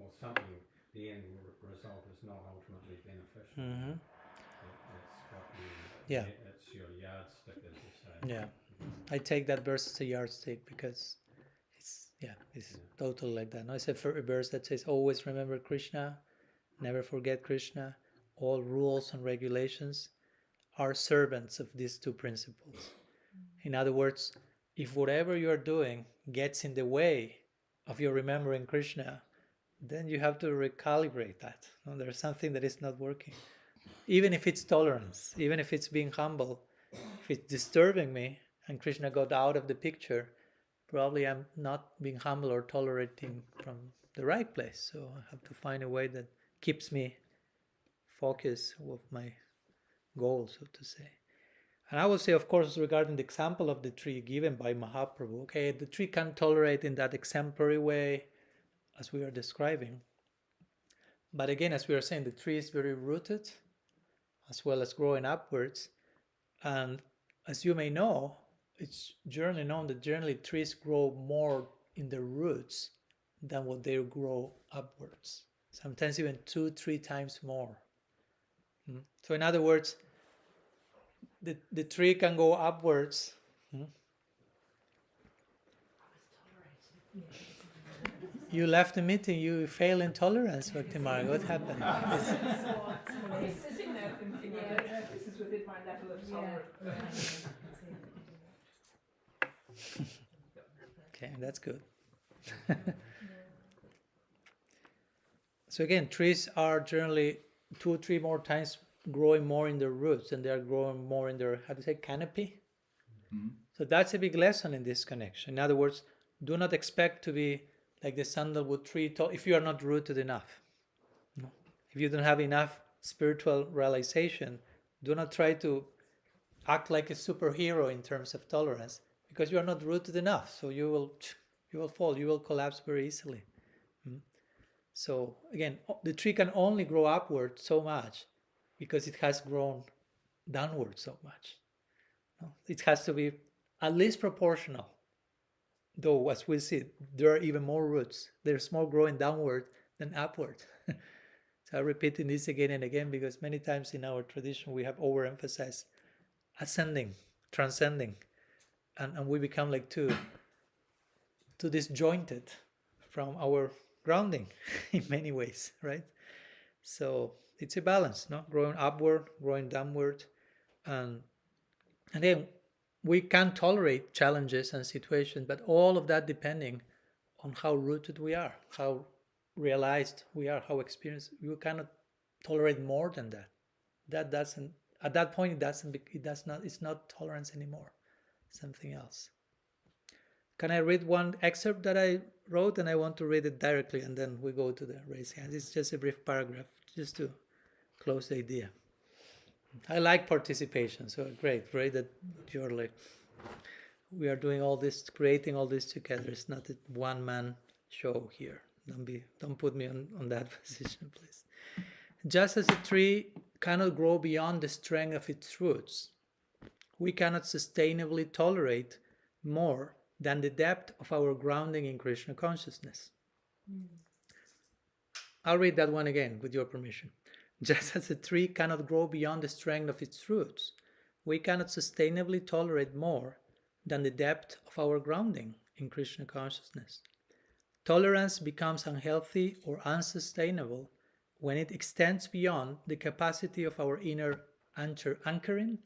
or something, the end result is not ultimately beneficial. Mm-hmm. It's what you, yeah. It's your yardstick, as you say. Yeah, I take that verse as a yardstick because it's totally like that. No, it's a verse that says, always remember Krishna, never forget Krishna. All rules and regulations are servants of these two principles. In other words, if whatever you are doing gets in the way of your remembering Krishna, then you have to recalibrate that. No, there's something that is not working. Even if it's tolerance, even if it's being humble, if it's disturbing me and Krishna got out of the picture, probably I'm not being humble or tolerating from the right place. So I have to find a way that keeps me focused with my goal, so to say. And I would say, of course, regarding the example of the tree given by Mahaprabhu, okay, the tree can tolerate in that exemplary way as we are describing. But again, as we are saying, the tree is very rooted as well as growing upwards. And as you may know, it's generally known that generally trees grow more in the roots than what they grow upwards. Sometimes even 2-3 times more. So in other words, the tree can go upwards. You left the meeting, you fail in tolerance, Bhakti Marg. What happened? He's sitting there thinking, I don't know if this is within my level of tolerance. Okay, that's good. So again, trees are generally 2 or 3 more times growing more in their roots, and they are growing more in their, how to say, canopy. Mm-hmm. So that's a big lesson in this connection. In other words, do not expect to be like the sandalwood tree if you are not rooted enough. No? If you don't have enough spiritual realization, do not try to act like a superhero in terms of tolerance, because you are not rooted enough. So you will fall, you will collapse very easily. So again, the tree can only grow upward so much because it has grown downward so much. It has to be at least proportional. Though, as we see, there are even more roots. There's more growing downward than upward. So I'm repeating this again and again because many times in our tradition we have overemphasized ascending, transcending, and we become like too disjointed from our grounding in many ways, right? So it's a balance, no? Growing upward, growing downward, and then we can tolerate challenges and situations, but all of that depending on how rooted we are, how realized we are, how experienced. You cannot tolerate more than that. That doesn't. At that point, it doesn't. It does not. It's not tolerance anymore. Something else. Can I read one excerpt that I wrote, and I want to read it directly, and then we go to the raised hands. It's just a brief paragraph, just to close the idea. I like participation, so great that you're like, we are doing all this, creating all this together. It's not a one-man show here. Don't put me on that position, please. Just as a tree cannot grow beyond the strength of its roots, we cannot sustainably tolerate more than the depth of our grounding in Krishna consciousness. I'll read that one again with your permission. Just as a tree cannot grow beyond the strength of its roots, we cannot sustainably tolerate more than the depth of our grounding in Krishna consciousness. Tolerance becomes unhealthy or unsustainable when it extends beyond the capacity of our inner anchoring.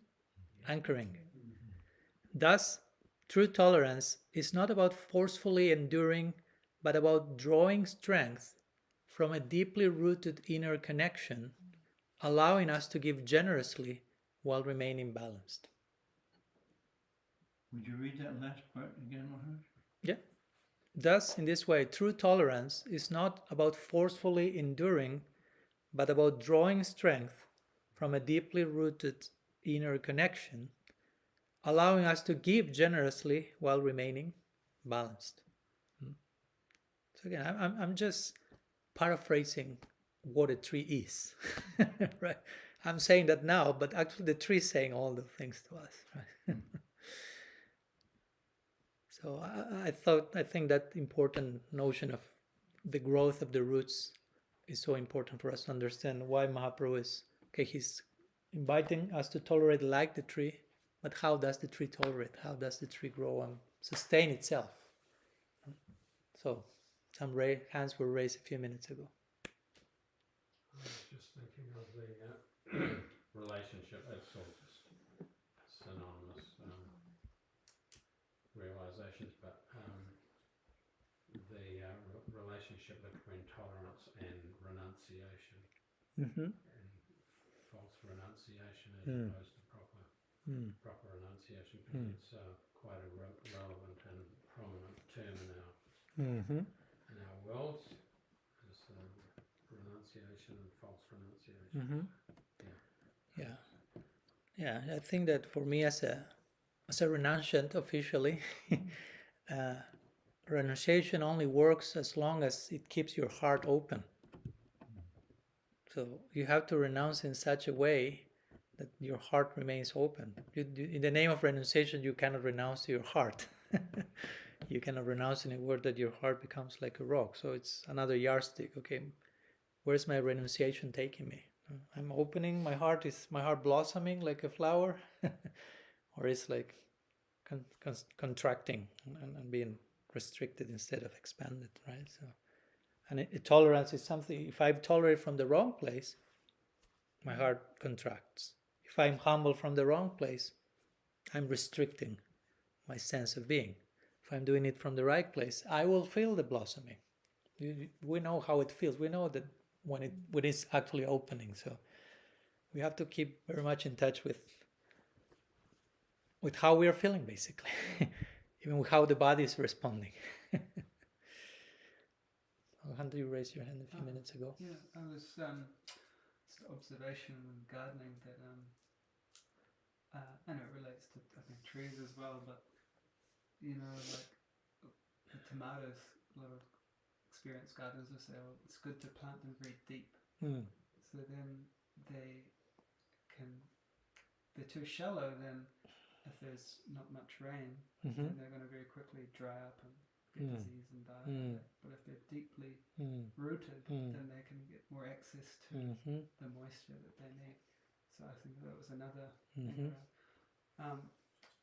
Thus, true tolerance is not about forcefully enduring, but about drawing strength from a deeply rooted inner connection, allowing us to give generously while remaining balanced. Would you read that last part again, Maharaj? Yeah. Thus, in this way, true tolerance is not about forcefully enduring, but about drawing strength from a deeply rooted inner connection, allowing us to give generously while remaining balanced. So again, I'm just paraphrasing what a tree is, right? I'm saying that now, but actually the tree is saying all the things to us, right? So I think that important notion of the growth of the roots is so important for us to understand why Mahaprabhu is, he's inviting us to tolerate like the tree, but how does the tree tolerate? How does the tree grow and sustain itself? So some hands were raised a few minutes ago. I was just thinking of the relationship, it's all just synonymous realizations, but the relationship between tolerance and renunciation, and false renunciation as opposed to proper renunciation, because it's quite a relevant and prominent term in our world. Renunciation and false renunciation. Yeah. I think that for me as a renunciant officially, renunciation only works as long as it keeps your heart open. So you have to renounce in such a way that your heart remains open. In the name of renunciation, you cannot renounce your heart. You cannot renounce in a word that your heart becomes like a rock. So it's another yardstick. Okay, where's my renunciation taking me? I'm opening my heart. Is my heart blossoming like a flower? Or is like contracting and being restricted instead of expanded, right? So, and tolerance is something, if I tolerate from the wrong place, my heart contracts. If I'm humble from the wrong place, I'm restricting my sense of being. If I'm doing it from the right place, I will feel the blossoming. We know how it feels. We know that when it's actually opening. So we have to keep very much in touch with how we are feeling, basically, even with how the body is responding. Alejandro, you raised your hand a few minutes ago. Yeah, I was just an observation in gardening that and it relates to, I think, trees as well, but like the tomatoes, a lot of experienced gardeners will say, oh, it's good to plant them very deep. So then they're too shallow, then if there's not much rain, then they're going to very quickly dry up and get disease and die. But if they're deeply rooted, then they can get more access to the moisture that they need. So I think that was another thing.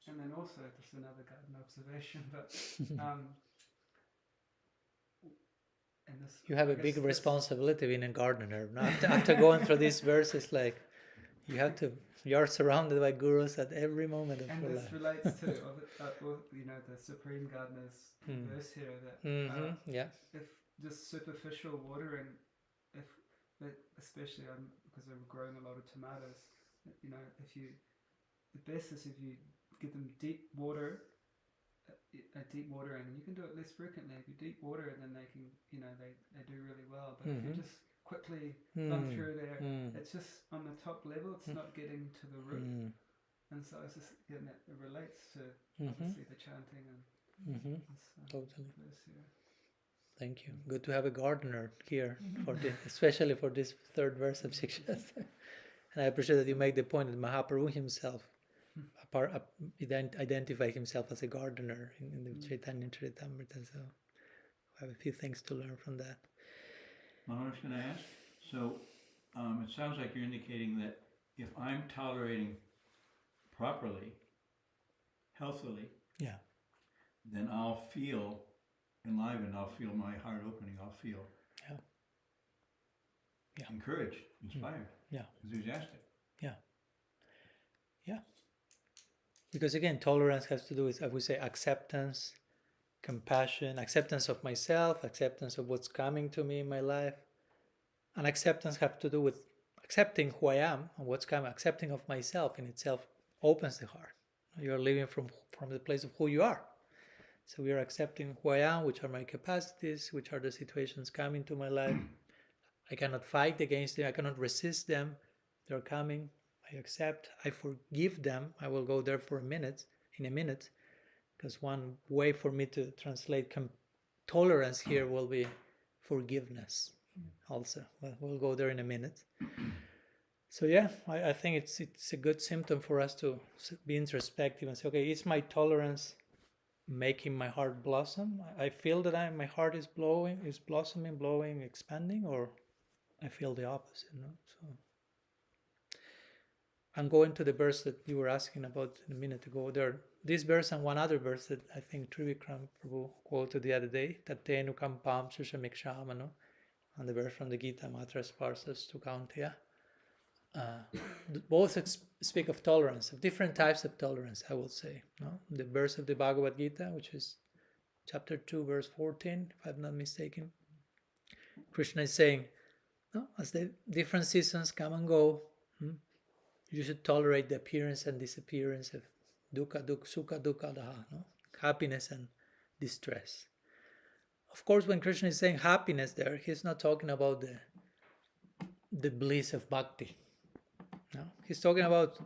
And then also, just another garden observation, but and this, you have I a guess big this- responsibility being a gardener. Now, after going through these verses, like you're surrounded by gurus at every moment of and your this life. relates to the Supreme Gardener's verse here that Yeah. if just superficial watering, especially because I'm growing a lot of tomatoes, the best is if you give them deep watering, and you can do it less frequently. If you deep water it, then they can, they do really well. But if you just quickly run through there, it's just on the top level. It's not getting to the root, and so it's just getting it relates to obviously the chanting and Totally. verse here. Thank you. Good to have a gardener here for this, especially for this third verse of Siksastakam. And I appreciate that you make the point that Mahaprabhu himself identified himself as a gardener in the Chaitanya Charitamrita. So I have a few things to learn from that. Maharaj, can I ask? So it sounds like you're indicating that if I'm tolerating properly, healthily, then I'll feel enlivened, I'll feel my heart opening, I'll feel encouraged, inspired, enthusiastic. Because again, tolerance has to do with, I would say, acceptance, compassion, acceptance of myself, acceptance of what's coming to me in my life. And acceptance has to do with accepting who I am and what's coming. Accepting of myself in itself opens the heart. You're living from the place of who you are. So we are accepting who I am, which are my capacities, which are the situations coming to my life. I cannot fight against them. I cannot resist them. They're coming. I accept. I forgive them. I will go there in a minute, because one way for me to translate tolerance here will be forgiveness also. But we'll go there in a minute. So I think it's a good symptom for us to be introspective and say, okay, is my tolerance making my heart blossom? I feel that my heart is blossoming, blowing, expanding, or I feel the opposite. So I'm going to the verse that you were asking about a minute ago. This verse and one other verse that I think Trivikram Prabhu quoted the other day, Tatenu kampam sushamikshama, and the verse from the Gita, Matra sparsas tu kaunteya. Both speak of tolerance, of different types of tolerance, I will say. The verse of the Bhagavad Gita, which is chapter 2, verse 14, if I'm not mistaken. Krishna is saying, as the different seasons come and go, you should tolerate the appearance and disappearance of dukkha, sukha, dukkha, happiness and distress. Of course, when Krishna is saying happiness there, he's not talking about the bliss of bhakti. No, he's talking about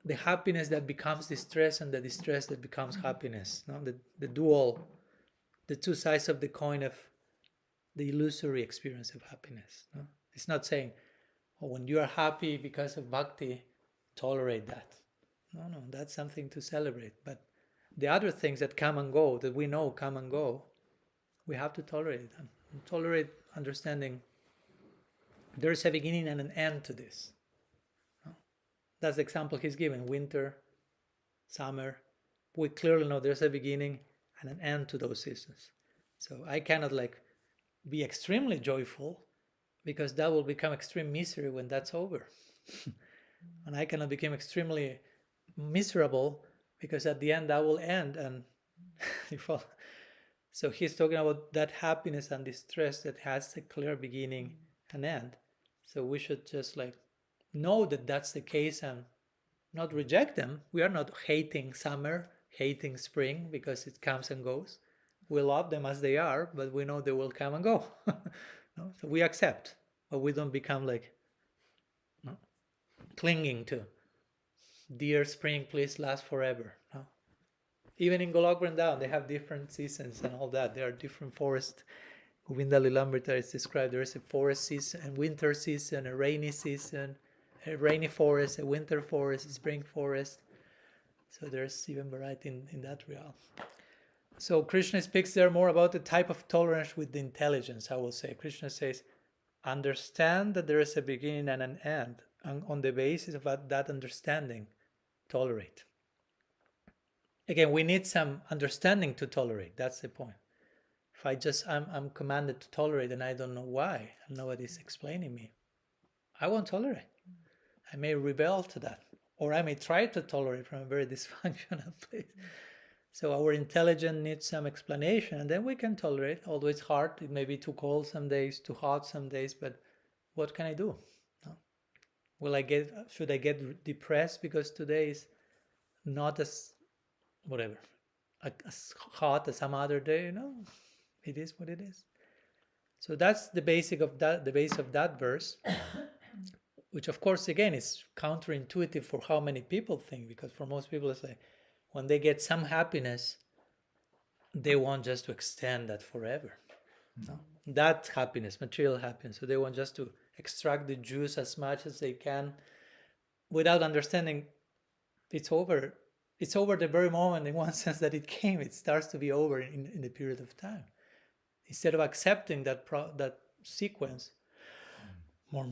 the happiness that becomes distress and the distress that becomes happiness. The two sides of the coin of the illusory experience of happiness. It's not saying, when you are happy because of bhakti, tolerate that. No, that's something to celebrate. But the other things that come and go, that we know come and go, we have to tolerate them. Tolerate understanding there is a beginning and an end to this. That's the example he's given. Winter, summer. We clearly know there's a beginning and an end to those seasons. So I cannot be extremely joyful, because that will become extreme misery when that's over. And I cannot become extremely miserable, because at the end that will end. And so he's talking about that happiness and distress that has a clear beginning and end. So we should just know that that's the case and not reject them. We are not hating summer, hating spring, because it comes and goes. We love them as they are, but we know they will come and go. So we accept, but we don't become clinging to, dear spring, please last forever. Even in Golok Vrindavan, they have different seasons and all that. There are different forests. Govinda Lilamrita is described. There is a forest season, a winter season, a rainy season, a rainy forest, a winter forest, a spring forest. So there's even variety in that realm. So Krishna speaks there more about the type of tolerance with the intelligence, I will say. Krishna says, understand that there is a beginning and an end, and on the basis of that understanding, tolerate. Again, we need some understanding to tolerate. That's the point. If I'm commanded to tolerate and I don't know why, and nobody's explaining me, I won't tolerate. I may rebel to that, or I may try to tolerate from a very dysfunctional place. So our intelligence needs some explanation, and then we can tolerate. Although it's hard, it may be too cold some days, too hot some days, but what can I do? No? Should I get depressed because today is not as as hot as some other day? No, it is what it is. So that's the base of that verse, which of course again is counterintuitive for how many people think, because for most people it's like when they get some happiness, they want just to extend that forever. No? That happiness, material happiness. So they want just to extract the juice as much as they can without understanding it's over. It's over the very moment, in one sense, that it came. It starts to be over in a period of time. Instead of accepting that sequence, more.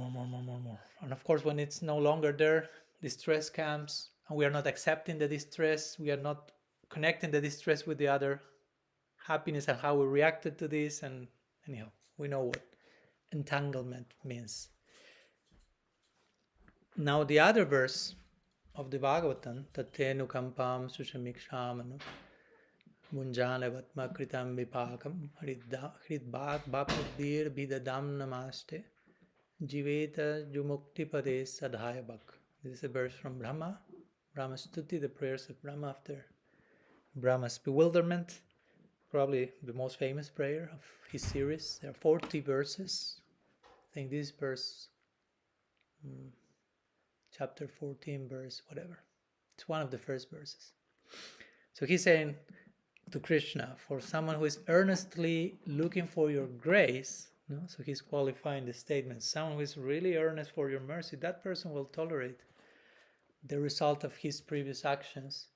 And of course, when it's no longer there, distress comes, and we are not accepting the distress. We are not connecting the distress with the other happiness and how we reacted to this. And anyhow, we know what entanglement means. Now, the other verse of the Bhagavatam, Tatenu kampam sushamiksham munjana vatma kritam vipakam hridbhat bapurdir bidadam namaste jiveta jumukti pade sadhaya bhak. This is a verse from Brahma Stuti, the prayers of Brahma after Brahma's bewilderment, probably the most famous prayer of his series. There are 40 verses. I think this verse, chapter 14, verse whatever. It's one of the first verses. So he's saying to Krishna, for someone who is earnestly looking for your grace, so he's qualifying the statement, someone who is really earnest for your mercy, that person will tolerate the result of his previous actions,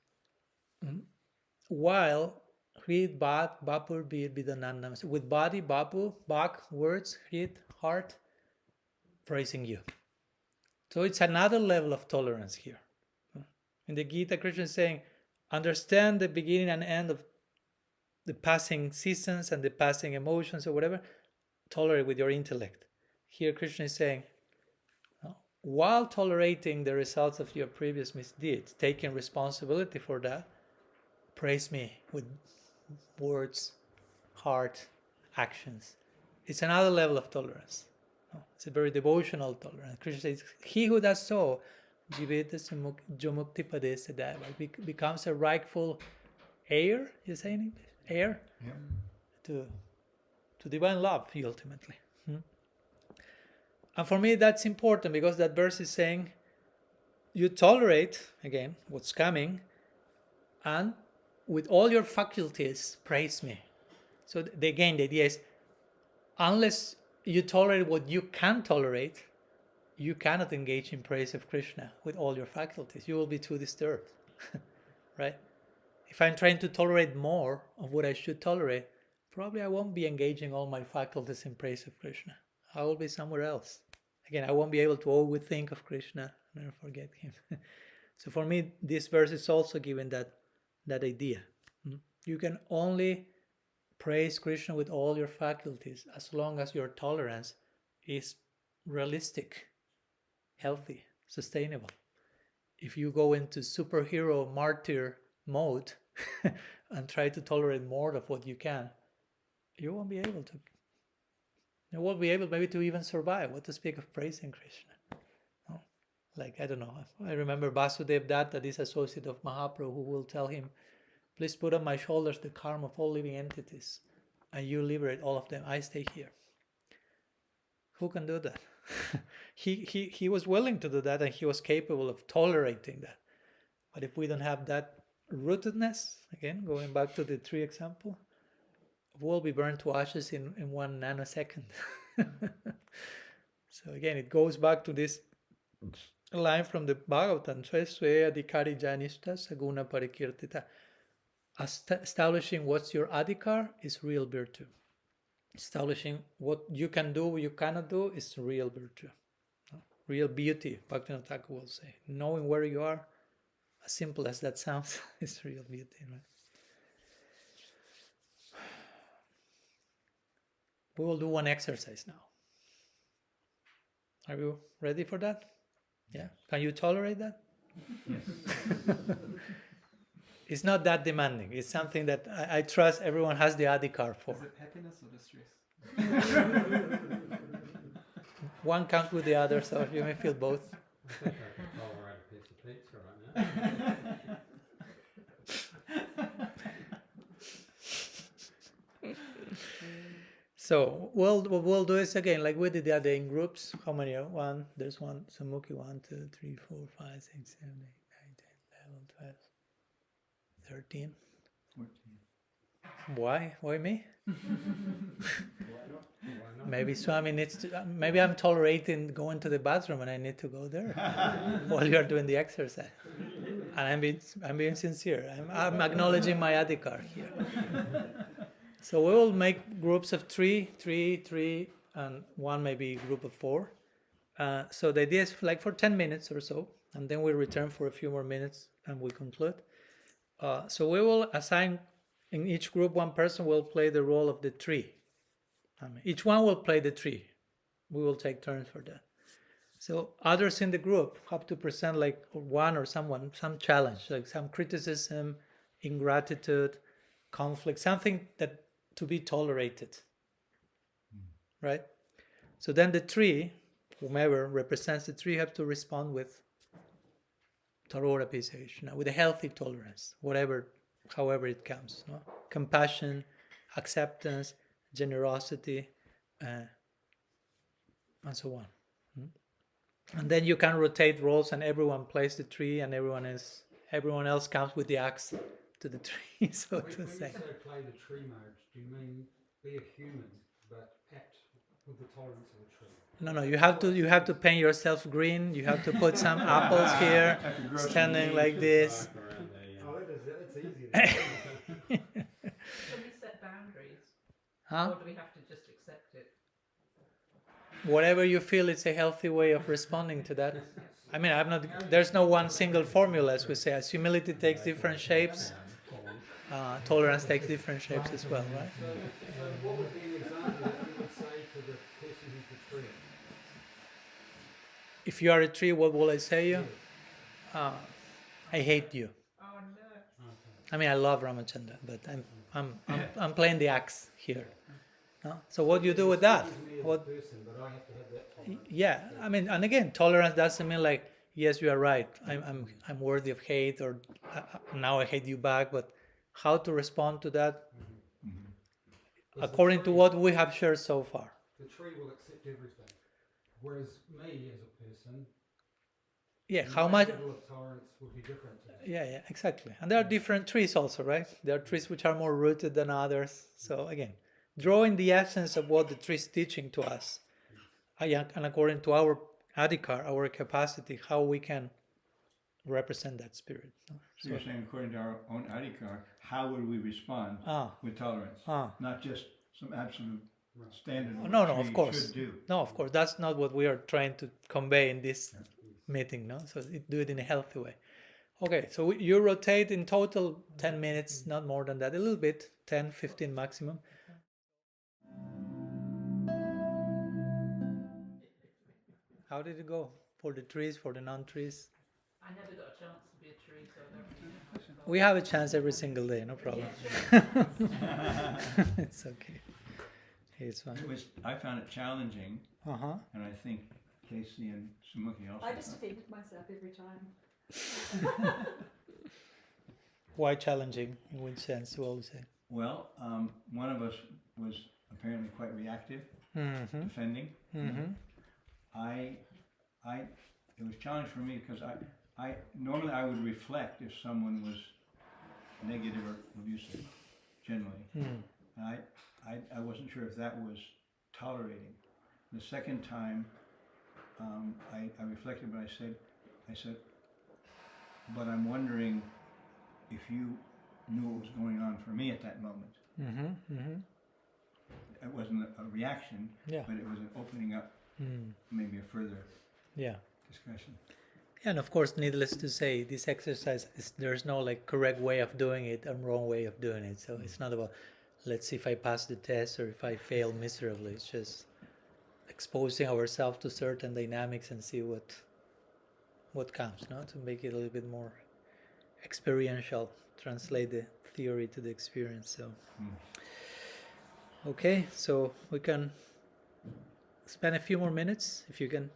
while Hrid Bhat Bapur Bir Bidanandam, with body, Bapu, Bak, words, Hrid, heart, praising you. So it's another level of tolerance here. In the Gita, Krishna is saying, understand the beginning and end of the passing seasons and the passing emotions or whatever, tolerate with your intellect. Here Krishna is saying, while tolerating the results of your previous misdeeds, taking responsibility for that, praise me with words, heart, actions. It's another level of tolerance. It's a very devotional tolerance. Krishna says, he who does so becomes a rightful heir, you say in English? Heir? Yeah. To divine love, ultimately. And for me that's important, because that verse is saying you tolerate, again, what's coming, and with all your faculties, praise me. So again, the idea is, unless you tolerate what you can tolerate, you cannot engage in praise of Krishna with all your faculties. You will be too disturbed, right? If I'm trying to tolerate more of what I should tolerate, probably I won't be engaging all my faculties in praise of Krishna. I will be somewhere else. Again, I won't be able to always think of Krishna and never forget him. So for me, this verse is also given that idea. You can only praise Krishna with all your faculties as long as your tolerance is realistic, healthy, sustainable. If you go into superhero martyr mode and try to tolerate more of what you can, you won't be able to. You won't be able maybe to even survive. What to speak of praising Krishna? No? Like, I don't know. I remember Vasudev Datta, this associate of Mahaprabhu, who will tell him, please put on my shoulders the karma of all living entities, and you liberate all of them. I stay here. Who can do that? He was willing to do that, and he was capable of tolerating that. But if we don't have that rootedness, again, going back to the tree example, we'll be burned to ashes in 1 nanosecond. So again, it goes back to this line from the Bhagavatam, Sweswe adhikari janishta saguna parikirtita. Establishing what's your adhikar is real virtue. Establishing what you can do, what you cannot do is real virtue. Real beauty, Bhaktivinoda Thakur will say. Knowing where you are, as simple as that sounds, is real beauty, right? We will do one exercise now. Are you ready for that? Yeah? Can you tolerate that? Yes. It's not that demanding. It's something that I trust everyone has the adhikar for. Is it happiness or distress? One comes with the other, so you may feel both. I think I can tolerate a piece of pizza right now. So what we'll do is again, like we did the other in groups. How many are? One, there's one, Samukhi, 1, 2, 3, 4, 5, 6, 7, 8, 9, 10, 11, 12, 13. 14. Why? Why me? Why not? Maybe Swami needs to, maybe I'm tolerating going to the bathroom and I need to go there while you're doing the exercise. And I'm being sincere. I'm acknowledging my adhikar here. So we will make groups of 3, and one maybe group of 4. So the idea is like for 10 minutes or so, and then we return for a few more minutes and we conclude. So we will assign, in each group, one person will play the role of the tree. Each one will play the tree. We will take turns for that. So others in the group have to present like one or someone, some challenge, like some criticism, ingratitude, conflict, something that to be tolerated. Right? So then the tree, whomever represents the tree, have to respond with taror appreciation, with a healthy tolerance, however it comes. No? Compassion, acceptance, generosity, and so on. And then you can rotate roles, and everyone plays the tree, and everyone else comes with the axe to the tree, so When to you say. say play the tree mode, do you mean be a human but act with the tolerance of a tree? No, you have to paint yourself green. You have to put some apples here, standing like this. Oh, that's easy. Can we set boundaries? Huh? Or do we have to just accept it? Whatever you feel, it's a healthy way of responding to that. I mean, there's no one single formula, as we say. As humility takes different shapes, tolerance takes different shapes as well, right? So what would be an example that you would say to the person who's the tree? If you are a tree, what will I say you? I hate you. Oh no. I mean, I love Ramachandra, but I'm playing the axe here. No? So what do you do with that? What? Person, but I have to have that tolerance. Yeah, I mean, and again, tolerance doesn't mean like, yes, you are right. I'm worthy of hate, or now I hate you back. But how to respond to that, according to what we have shared so far. The tree will accept everything, whereas me as a person, Yeah, how much? level of tolerance would be different. To that. Yeah, exactly. And there are different trees also, right? There are trees which are more rooted than others. So again, drawing the essence of what the tree is teaching to us, and according to our adhikar, our capacity, how we can represent that spirit. So you're saying according to our own adhikar, how would we respond with tolerance? Not just some absolute standard of No, what of we course. should do. No, of course. That's not what we are trying to convey in this meeting. No, so do it in a healthy way. Okay, so you rotate in total 10 minutes, not more than that, a little bit, 10, 15 maximum. How did it go for the trees, for the non-trees? I never got a chance to be a tree, so I don't really know much about We have a chance every single day, no problem. It's okay. It's fine. I found it challenging, and I think Casey and Samukhi also. I just found- defeated myself every time. Why challenging? In which sense? What would you say? Well, one of us was apparently quite reactive, defending. It was a challenge for me because I normally I would reflect if someone was negative or abusive, generally. And I wasn't sure if that was tolerating. The second time, I reflected, but I said, but I'm wondering if you knew what was going on for me at that moment. It wasn't a reaction, but it was an opening up, maybe a further discussion. And of course, needless to say, this exercise there's no like correct way of doing it and wrong way of doing it. So it's not about let's see if I pass the test or if I fail miserably. It's just exposing ourselves to certain dynamics and see what comes, no? To make it a little bit more experiential, translate the theory to the experience. So okay, so we can spend a few more minutes, if you can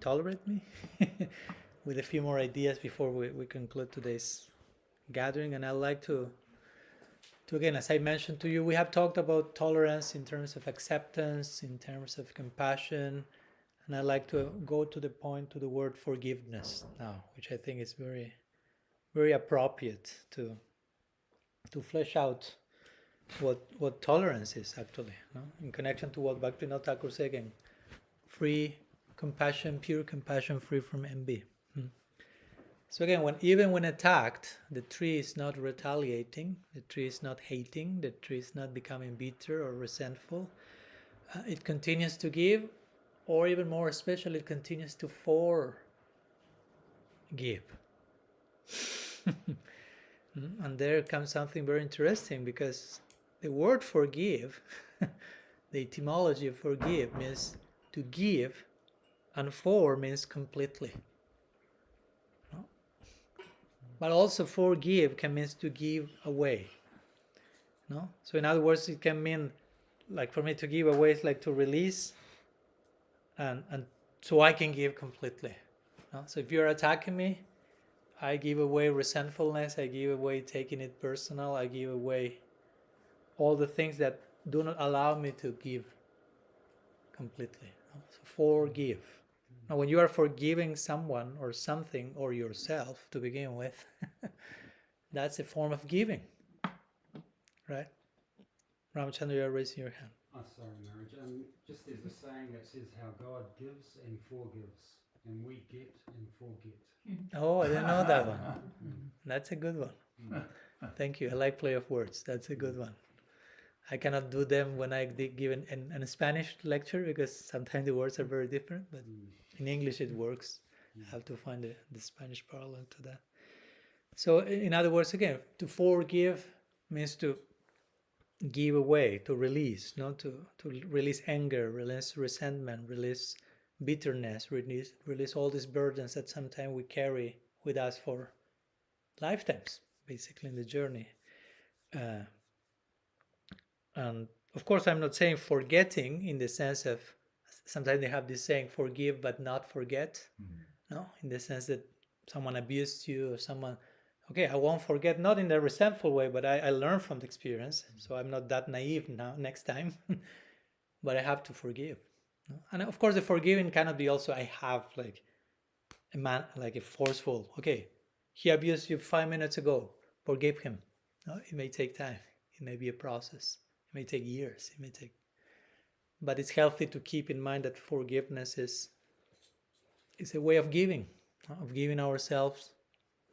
tolerate me, with a few more ideas before we conclude today's gathering. And I'd like to again, as I mentioned to you, we have talked about tolerance in terms of acceptance, in terms of compassion, and I'd like to go to the point, to the word forgiveness now, which I think is very, very appropriate to flesh out what tolerance is actually, no? In connection to what Bhaktivinoda Thakur said again, free compassion, pure compassion, free from envy. So again, even when attacked, the tree is not retaliating, the tree is not hating, the tree is not becoming bitter or resentful. It continues to give, or even more especially, it continues to forgive. And there comes something very interesting, because the word forgive, the etymology of forgive means to give, and for means completely. But also forgive can mean to give away. No? So in other words, it can mean, like for me to give away is like to release, and so I can give completely. No? So if you're attacking me, I give away resentfulness, I give away taking it personal, I give away all the things that do not allow me to give completely. No? So forgive. Now, when you are forgiving someone or something or yourself to begin with, that's a form of giving, right? Ramachandra, you are raising your hand. Oh, sorry, Maharaj. Just there's a saying that says how God gives and forgives, and we get and forget. Oh, I didn't know that one. That's a good one. Thank you. I like play of words. That's a good one. I cannot do them when I give a Spanish lecture, because sometimes the words are very different, but in English it works. I have to find the Spanish parallel to that. So in other words, again, to forgive means to give away, to release, to release anger, release resentment, release bitterness, release all these burdens that sometimes we carry with us for lifetimes, basically in the journey. And of course, I'm not saying forgetting in the sense of, sometimes they have this saying, forgive but not forget. No, in the sense that someone abused you or someone, okay, I won't forget, not in a resentful way, but I learn from the experience, so I'm not that naive now next time, but I have to forgive. And of course, the forgiving cannot be also, I have like a forceful, okay, he abused you 5 minutes ago, forgive him. No, it may take time. It may be a process. It may take years. But it's healthy to keep in mind that forgiveness is a way of giving ourselves.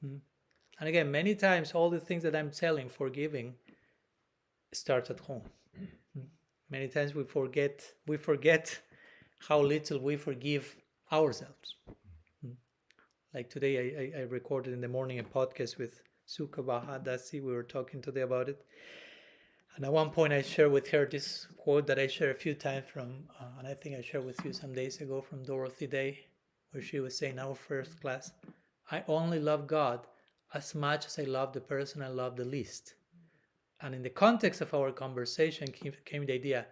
And again, many times, all the things that I'm telling, forgiving, starts at home. Many times we forget how little we forgive ourselves. Like today, I recorded in the morning a podcast with Sukha Bahadasi. We were talking today about it. And at one point I shared with her this quote that I shared a few times from, and I think I shared with you some days ago, from Dorothy Day, where she was saying in our first class, I only love God as much as I love the person I love the least. And in the context of our conversation came the idea,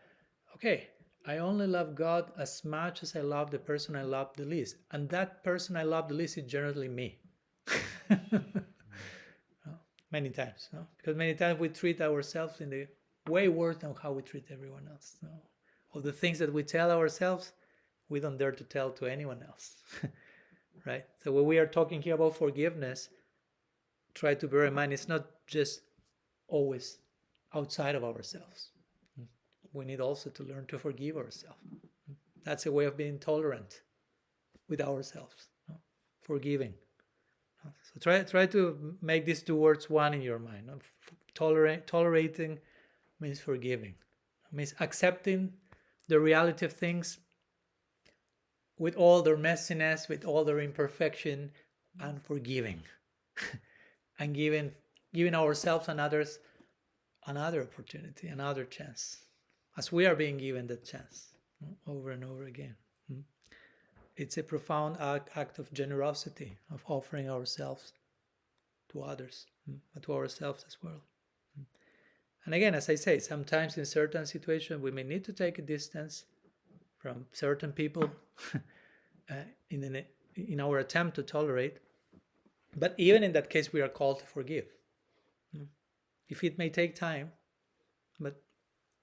okay, I only love God as much as I love the person I love the least. And that person I love the least is generally me. Many times, no? Because many times we treat ourselves in the way worse than how we treat everyone else. No? All the things that we tell ourselves, we don't dare to tell to anyone else. Right? So when we are talking here about forgiveness, try to bear in mind it's not just always outside of ourselves. We need also to learn to forgive ourselves. That's a way of being tolerant with ourselves. No? Forgiving. So try to make these two words one in your mind. Tolerating means forgiving. It means accepting the reality of things with all their messiness, with all their imperfection, and forgiving. And giving ourselves and others another opportunity, another chance, as we are being given that chance over and over again. It's a profound act of generosity, of offering ourselves to others, but to ourselves as well. And again, as I say, sometimes in certain situations we may need to take a distance from certain people in our attempt to tolerate. But even in that case, we are called to forgive. If it may take time, but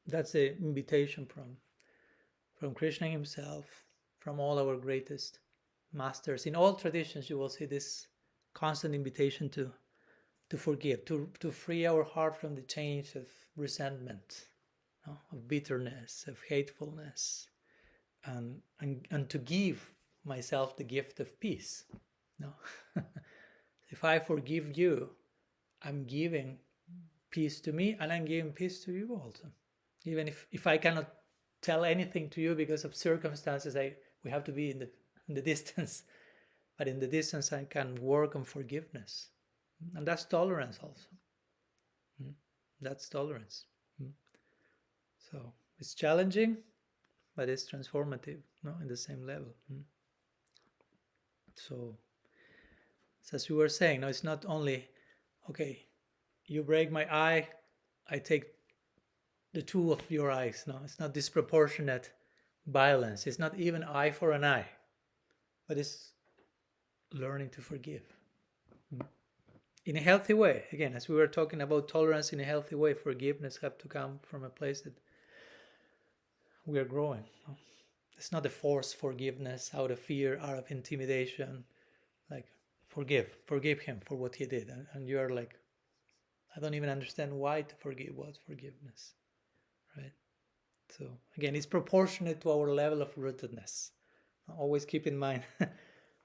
that's the invitation from Krishna himself, from all our greatest masters. In all traditions, you will see this constant invitation to forgive, to free our heart from the chains of resentment, of bitterness, of hatefulness, and to give myself the gift of peace. If I forgive you, I'm giving peace to me, and I'm giving peace to you also. Even if I cannot tell anything to you because of circumstances, we have to be in the distance. But in the distance, I can work on forgiveness. And that's tolerance also. That's tolerance. So it's challenging, but it's transformative, in the same level. So as you were saying, it's not only, okay, you break my eye, I take the two of your eyes. No, it's not disproportionate violence. It's not even eye for an eye, but it's learning to forgive. In a healthy way. Again, as we were talking about tolerance in a healthy way, forgiveness have to come from a place that we are growing. It's not a forced forgiveness out of fear, out of intimidation. Like, forgive him for what he did. And you are like, I don't even understand why to forgive. What's forgiveness? Right? So again, it's proportionate to our level of rootedness. Always keep in mind the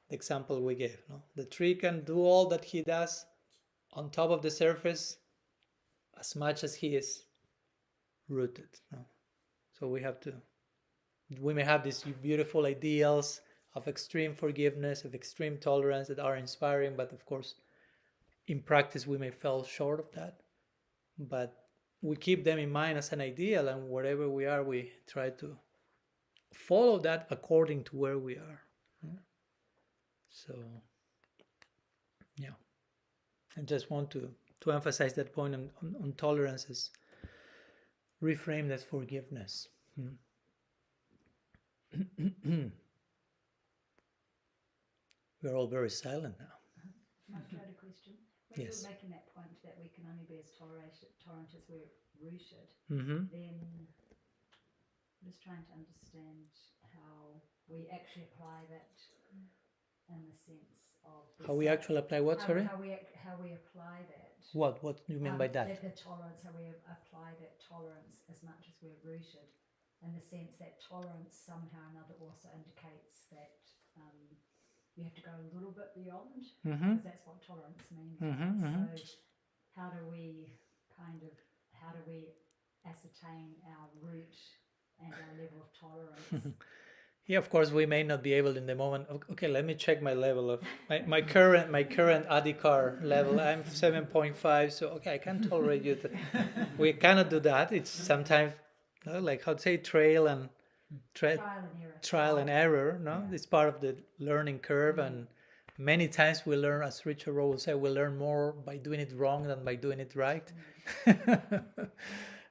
example we gave. The tree can do all that he does on top of the surface as much as he is rooted. So we may have these beautiful ideals of extreme forgiveness, of extreme tolerance that are inspiring, but of course, in practice, we may fall short of that. But we keep them in mind as an ideal, and wherever we are, we try to follow that according to where we are. So, yeah. I just want to emphasize that point on tolerance is reframed as forgiveness. We're all very silent now. I've got a question. When Yes. you're making that point that we can only be as tolerant as we're rooted, then I'm just trying to understand how we actually apply that in the sense of How we actually apply what, sorry? How we apply that. What do you mean by that? The tolerance, how we apply that tolerance as much as we're rooted, in the sense that tolerance somehow or another also indicates that you have to go a little bit beyond, because that's what tolerance means. So how do we ascertain our root and our level of tolerance? Yeah, of course, we may not be able in the moment. Okay, let me check my level of my current Adhikar level. I'm 7.5, so okay, I can tolerate you. We cannot do that. It's sometimes like how to say trial and error. No, it's part of the learning curve, and many times we learn, as Richard Rowe will say, we learn more by doing it wrong than by doing it right.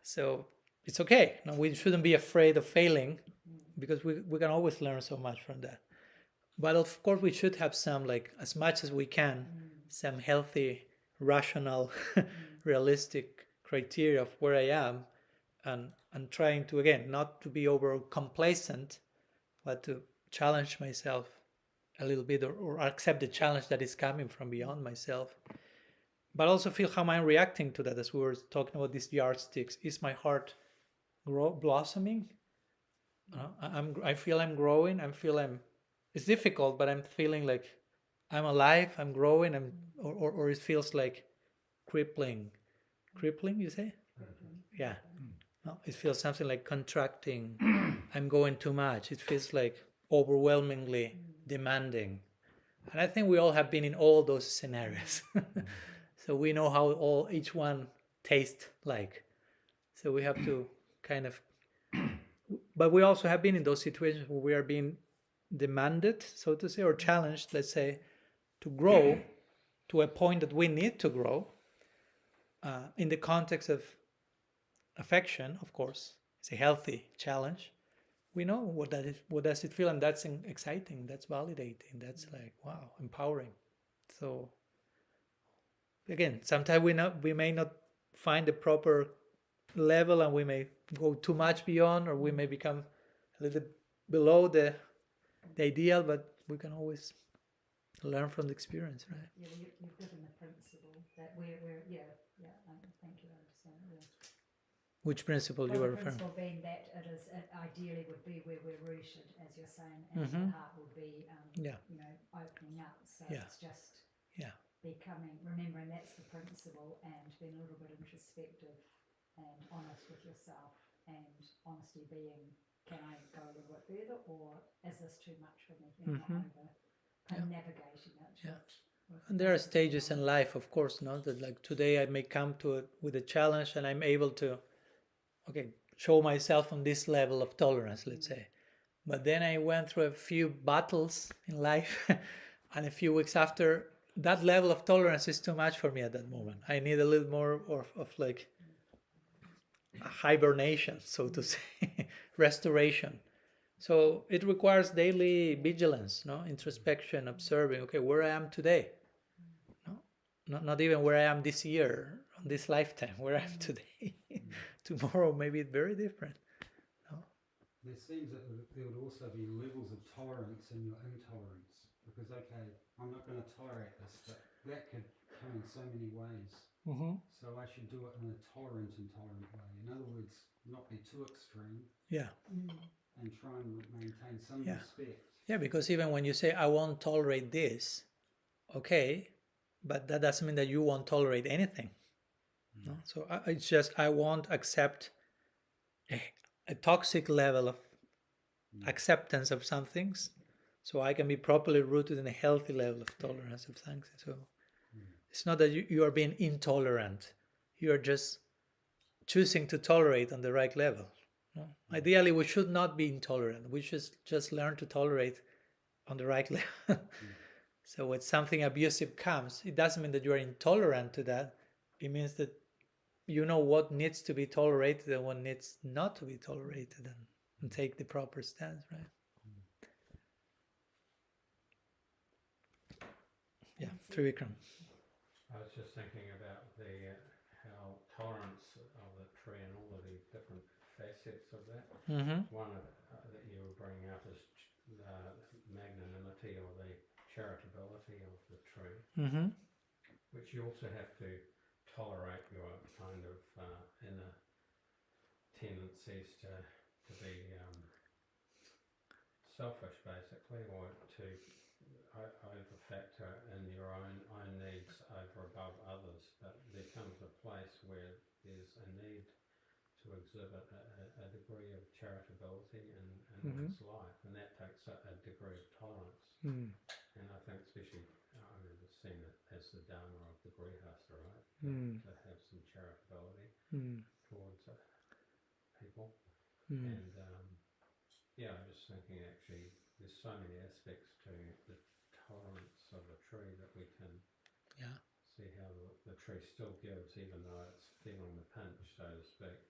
So it's okay. No, we shouldn't be afraid of failing, because we can always learn so much from that. But of course, we should have some, like, as much as we can, some healthy, rational, realistic criteria of where I am, and trying to, again, not to be over complacent, but to challenge myself a little bit, or accept the challenge that is coming from beyond myself. But also feel how I'm reacting to that, as we were talking about these yardsticks. Is my heart blossoming? I feel I'm growing. It's difficult, but I'm feeling like I'm alive, I'm growing, or it feels like crippling. Crippling, you say? Yeah. No, it feels something like contracting. I'm going too much. It feels like overwhelmingly demanding. And I think we all have been in all those scenarios. So we know how each one tastes like. So we have to kind of, but we also have been in those situations where we are being demanded, so to say, or challenged, let's say, to grow to a point that we need to grow in the context of affection. Of course, it's a healthy challenge. We know what that is, what does it feel, and that's exciting, that's validating, that's like, wow, empowering. So again, sometimes we may not find the proper level, and we may go too much beyond, or we may become a little below the ideal, but we can always learn from the experience, right? Yeah, you've given the principle that we're thank you, I understand. Yeah. Which principle you the are referring to? principle being that it ideally would be where we're rooted, as you're saying, and the heart would be, opening up. So it's just becoming, remembering that's the principle, and being a little bit introspective and honest with yourself, and honesty being, can I go a little bit further, or is this too much for me? Navigating it. And there are stages in life, of course, that like today I may come to it with a challenge, and I'm able to, show myself on this level of tolerance, let's say. But then I went through a few battles in life, and a few weeks after, that level of tolerance is too much for me at that moment. I need a little more of like a hibernation, so to say, restoration. So it requires daily vigilance, introspection, observing, where I am today. Not even where I am this year, on this lifetime, where I am today. Tomorrow may be very different. There seems that there would also be levels of tolerance in your intolerance. Because, I'm not going to tolerate this, but that could come in so many ways. Mm-hmm. So I should do it in a intolerant way. In other words, not be too extreme. Yeah. And try and maintain some respect. Yeah, because even when you say, I won't tolerate this, but that doesn't mean that you won't tolerate anything. No? So it's just, I won't accept a toxic level of acceptance of some things, so I can be properly rooted in a healthy level of tolerance of things. So it's not that you are being intolerant. You are just choosing to tolerate on the right level. No? Ideally, we should not be intolerant. We should just learn to tolerate on the right level. So when something abusive comes, it doesn't mean that you are intolerant to that. It means that you know what needs to be tolerated and what needs not to be tolerated, and take the proper stance, right? Yeah, Trivikram. I was just thinking about how tolerance of the tree and all of the different facets of that. Mm-hmm. One that you were bringing up is magnanimity, or the charitability of the tree, which you also have to tolerate your kind of inner tendencies to be selfish, basically, or to over-factor in your own needs over above others. But there comes a place where there's a need to exhibit a degree of charitability in one's life, and that takes a degree of tolerance. And I think especially, it's seen as the dharma of the grihastha, right? To have some charitability towards people. And I'm just thinking, actually, there's so many aspects to the tolerance of a tree that we can see how the tree still gives, even though it's feeling the pinch, so to speak.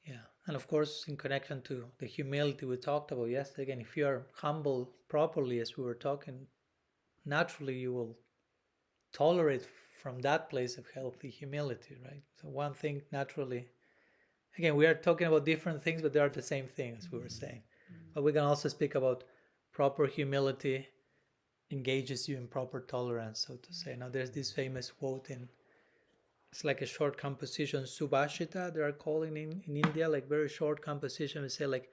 Yeah, and of course, in connection to the humility we talked about yesterday, again, if you are humble properly, as we were talking, naturally you will tolerate from that place of healthy humility, right? So one thing naturally, again, we are talking about different things, but they are the same thing, as we were saying. But we can also speak about proper humility engages you in proper tolerance, so to say. Now, there's this famous quote it's like a short composition, Subhashita, they are calling in India, like very short composition. We say like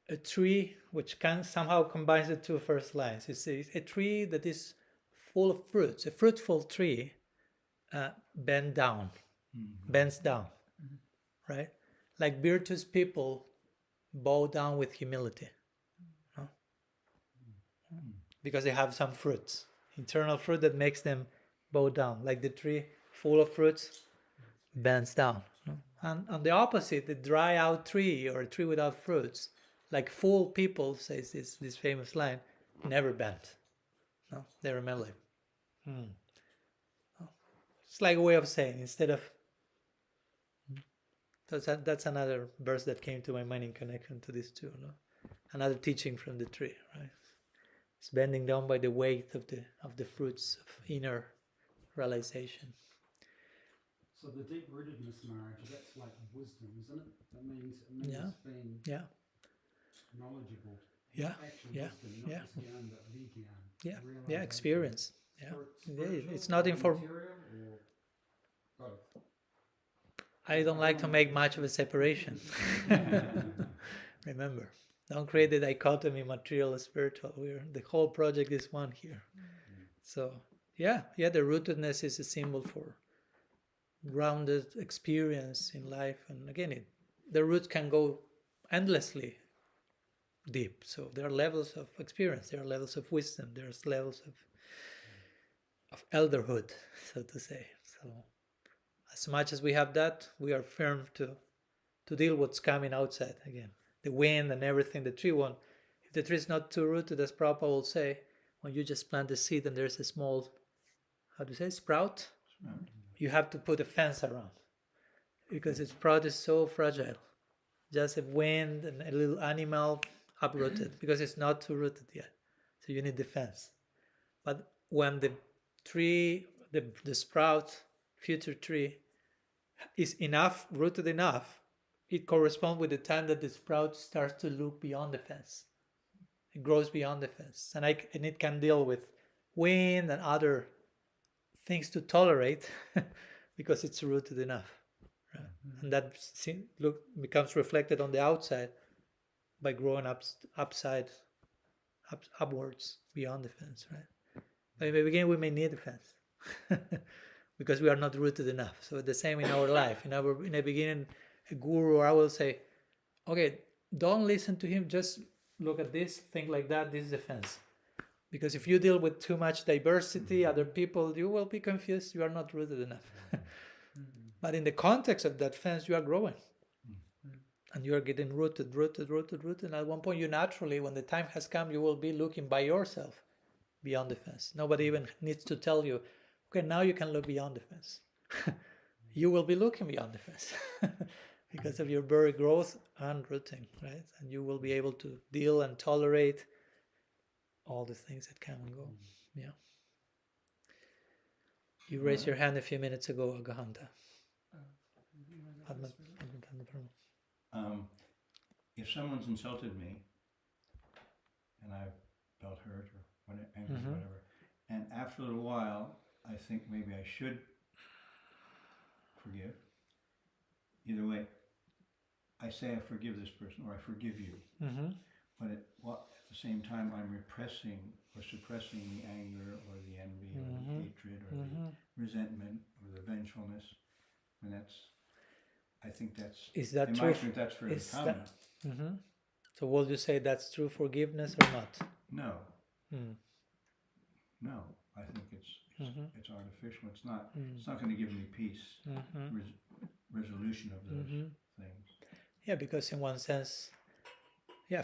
a tree, which can somehow combines the two first lines. It says a tree that is full of fruits, a fruitful tree, bends down, right? Like virtuous people bow down with humility, no? Because they have some fruits, internal fruit that makes them bow down, like the tree full of fruits bends down. No? And on the opposite, the dry out tree or a tree without fruits, like fool people, says this famous line, never bend. No, they remain like. It's like a way of saying, instead of. That's another verse that came to my mind in connection to this too. No? Another teaching from the tree, right? It's bending down by the weight of the fruits of inner realization. So the deep-rootedness, Maharaj, that's like wisdom, isn't it? It means being knowledgeable. Yeah, actual yeah, wisdom, not yeah. just gyan, but vigyan. Yeah, experience. Yeah, Spiritual it's not material or both. I don't like to make much of a separation. Remember, don't create the dichotomy material and spiritual. The whole project is one here. So the rootedness is a symbol for grounded experience in life, and again, the roots can go endlessly deep. So there are levels of experience, there are levels of wisdom, there's levels of elderhood, so to say. So as much as we have that, we are firm to deal with what's coming outside again. The wind and everything, the tree one. If the tree is not too rooted, as Prabhupada will say, when you just plant the seed and there's a small, sprout? You have to put a fence around. Because its sprout is so fragile. Just a wind and a little animal uprooted, because it's not too rooted yet. So you need the fence. But when the tree, the sprout, future tree, is rooted enough, it corresponds with the time that the sprout starts to look beyond the fence. It grows beyond the fence. And it can deal with wind and other things to tolerate because it's rooted enough. Right? And that becomes reflected on the outside by growing upwards beyond the fence. Right? But in the beginning, we may need the fence. Because we are not rooted enough. So the same in our life. In the beginning, a guru or I will say, okay, don't listen to him, just look at this, think like that, this is the fence. Because if you deal with too much diversity, other people, you will be confused, you are not rooted enough. But in the context of that fence, you are growing. And you are getting rooted. And at one point, you naturally, when the time has come, you will be looking by yourself beyond the fence. Nobody even needs to tell you, okay, now you can look beyond the fence. You will be looking beyond the fence because of your very growth and rooting, right? And you will be able to deal and tolerate all the things that come and go. Yeah. You raised your hand a few minutes ago, Agahanta. If someone's insulted me and I felt hurt or whatever, angry, whatever, and after a little while I think maybe I should forgive. Either way, I say I forgive this person or I forgive you. But at the same time I'm repressing or suppressing the anger or the envy or the hatred or the resentment or the vengefulness. And I think that's... Is that true? That's very common. So will you say that's true forgiveness or not? No. No. I think it's artificial. It's not going to give me peace, resolution of those things. Yeah, because in one sense,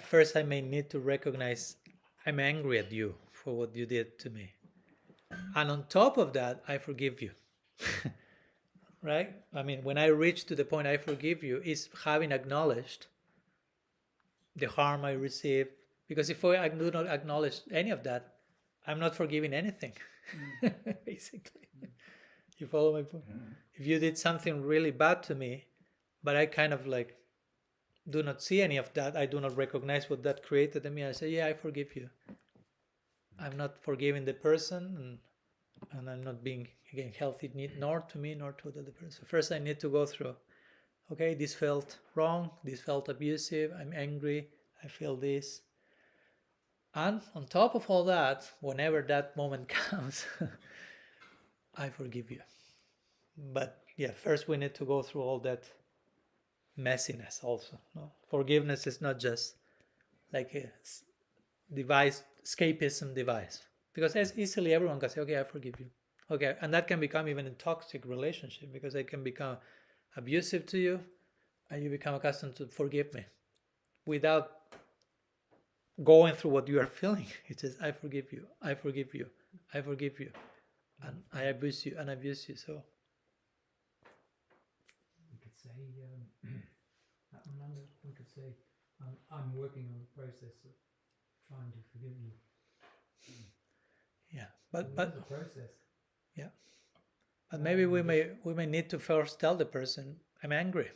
first I may need to recognize I'm angry at you for what you did to me. And on top of that, I forgive you. Right? I mean, when I reach to the point I forgive you, is having acknowledged the harm I received. Because if I do not acknowledge any of that, I'm not forgiving anything. Basically. You follow my point? If you did something really bad to me, but I kind of like do not see any of that, I do not recognize what that created in me, I say, I forgive you. I'm not forgiving the person, and I'm not being, again, healthy, nor to me, nor to the other person. First I need to go through, okay, this felt wrong, this felt abusive, I'm angry, I feel this. And on top of all that, whenever that moment comes, I forgive you. But first we need to go through all that messiness also. No? Forgiveness is not just like a device, escapism device. Because as easily everyone can say, okay, I forgive you. Okay, and that can become even a toxic relationship because it can become abusive to you, and you become accustomed to forgive me without going through what you are feeling. It says, I forgive you, I forgive you, I forgive you, and I abuse you and abuse you. So we could say, we could say, I'm working on the process of trying to forgive you. Yeah, but it's a process. Yeah, but maybe we may need to first tell the person, I'm angry.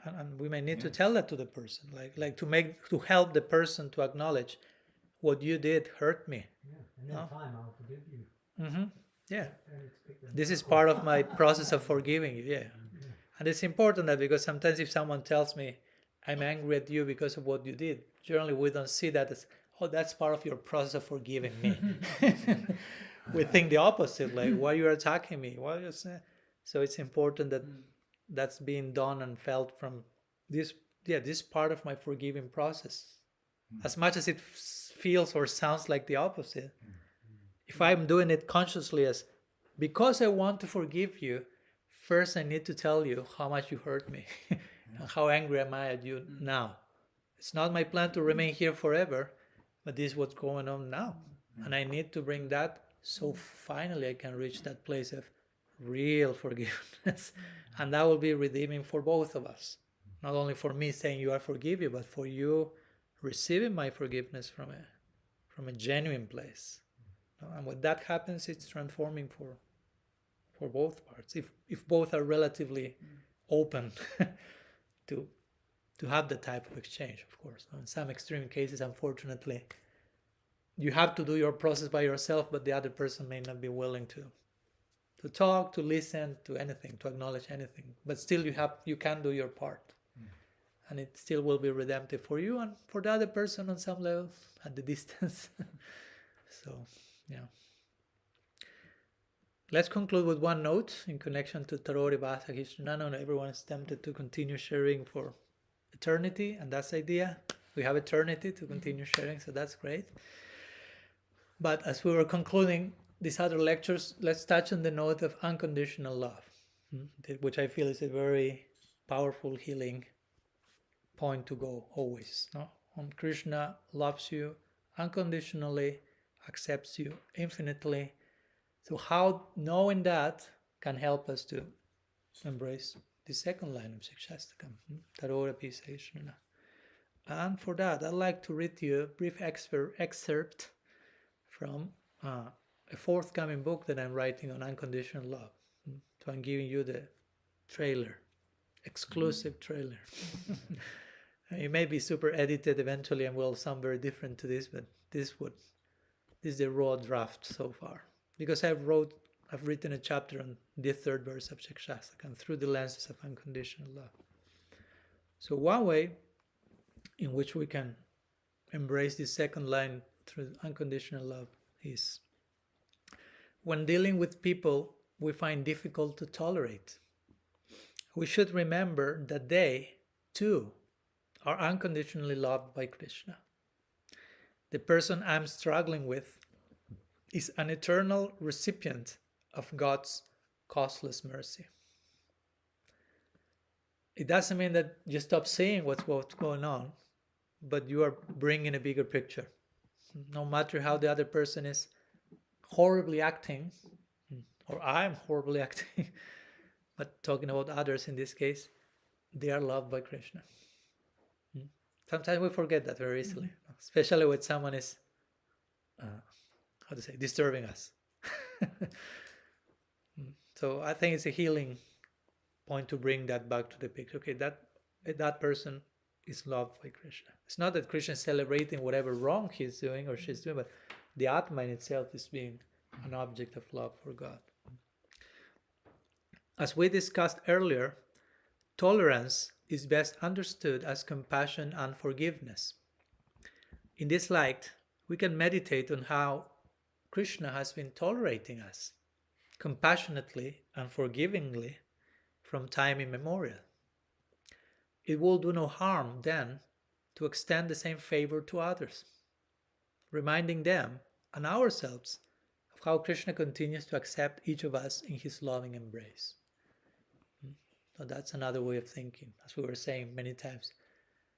And we may need to tell that to the person, like to help the person to acknowledge what you did hurt me. And in time I'll forgive you. Yeah, this is part of my process of forgiving you. Yeah, and it's important that, because sometimes if someone tells me I'm angry at you because of what you did, generally we don't see that as, oh, that's part of your process of forgiving me. We think the opposite, like, why you are attacking me? Why you say? So it's important that that's being done and felt from this part of my forgiving process, as much as it feels or sounds like the opposite. If I'm doing it consciously as, because I want to forgive you, first I need to tell you how much you hurt me and how angry am I at you now. It's not my plan to remain here forever, but this is what's going on now, and I need to bring that, so finally I can reach that place of real forgiveness. And that will be redeeming for both of us. Not only for me saying you are forgiven, but for you receiving my forgiveness from a genuine place. And when that happens, it's transforming for both parts. If both are relatively open to have the type of exchange, of course. In some extreme cases, unfortunately, you have to do your process by yourself, but the other person may not be willing to talk, to listen, to anything, to acknowledge anything. But still you can do your part. And it still will be redemptive for you and for the other person on some level at the distance. So, yeah. Let's conclude with one note in connection to taror, sahishnuna. I know everyone is tempted to continue sharing for eternity, and that's the idea. We have eternity to continue sharing, so that's great. But as we were concluding these other lectures, let's touch on the note of unconditional love, which I feel is a very powerful healing point to go always. No? Krishna loves you unconditionally, accepts you infinitely. So how knowing that can help us to embrace the second line of Siksastakam, taror, sahishnuna. And for that, I'd like to read you a brief excerpt from a forthcoming book that I'm writing on unconditional love. So I'm giving you the trailer, exclusive trailer. It may be super edited eventually and will sound very different to this, but this is the raw draft so far. Because I've written a chapter on the third verse of Siksastakam through the lenses of unconditional love. So one way in which we can embrace this second line through unconditional love is when dealing with people we find difficult to tolerate. We should remember that they, too, are unconditionally loved by Krishna. The person I'm struggling with is an eternal recipient of God's causeless mercy. It doesn't mean that you stop seeing what's going on, but you are bringing a bigger picture. No matter how the other person is horribly acting, or I'm horribly acting, but talking about others in this case, they are loved by Krishna. Sometimes we forget that very easily, especially when someone is, disturbing us. So I think it's a healing point to bring that back to the picture. Okay, that person is loved by Krishna. It's not that Krishna is celebrating whatever wrong he's doing or she's doing, but the Atma in itself is being an object of love for God. As we discussed earlier, tolerance is best understood as compassion and forgiveness. In this light, we can meditate on how Krishna has been tolerating us compassionately and forgivingly from time immemorial. It will do no harm then to extend the same favor to others, reminding them and ourselves of how Krishna continues to accept each of us in his loving embrace. So that's another way of thinking, as we were saying many times.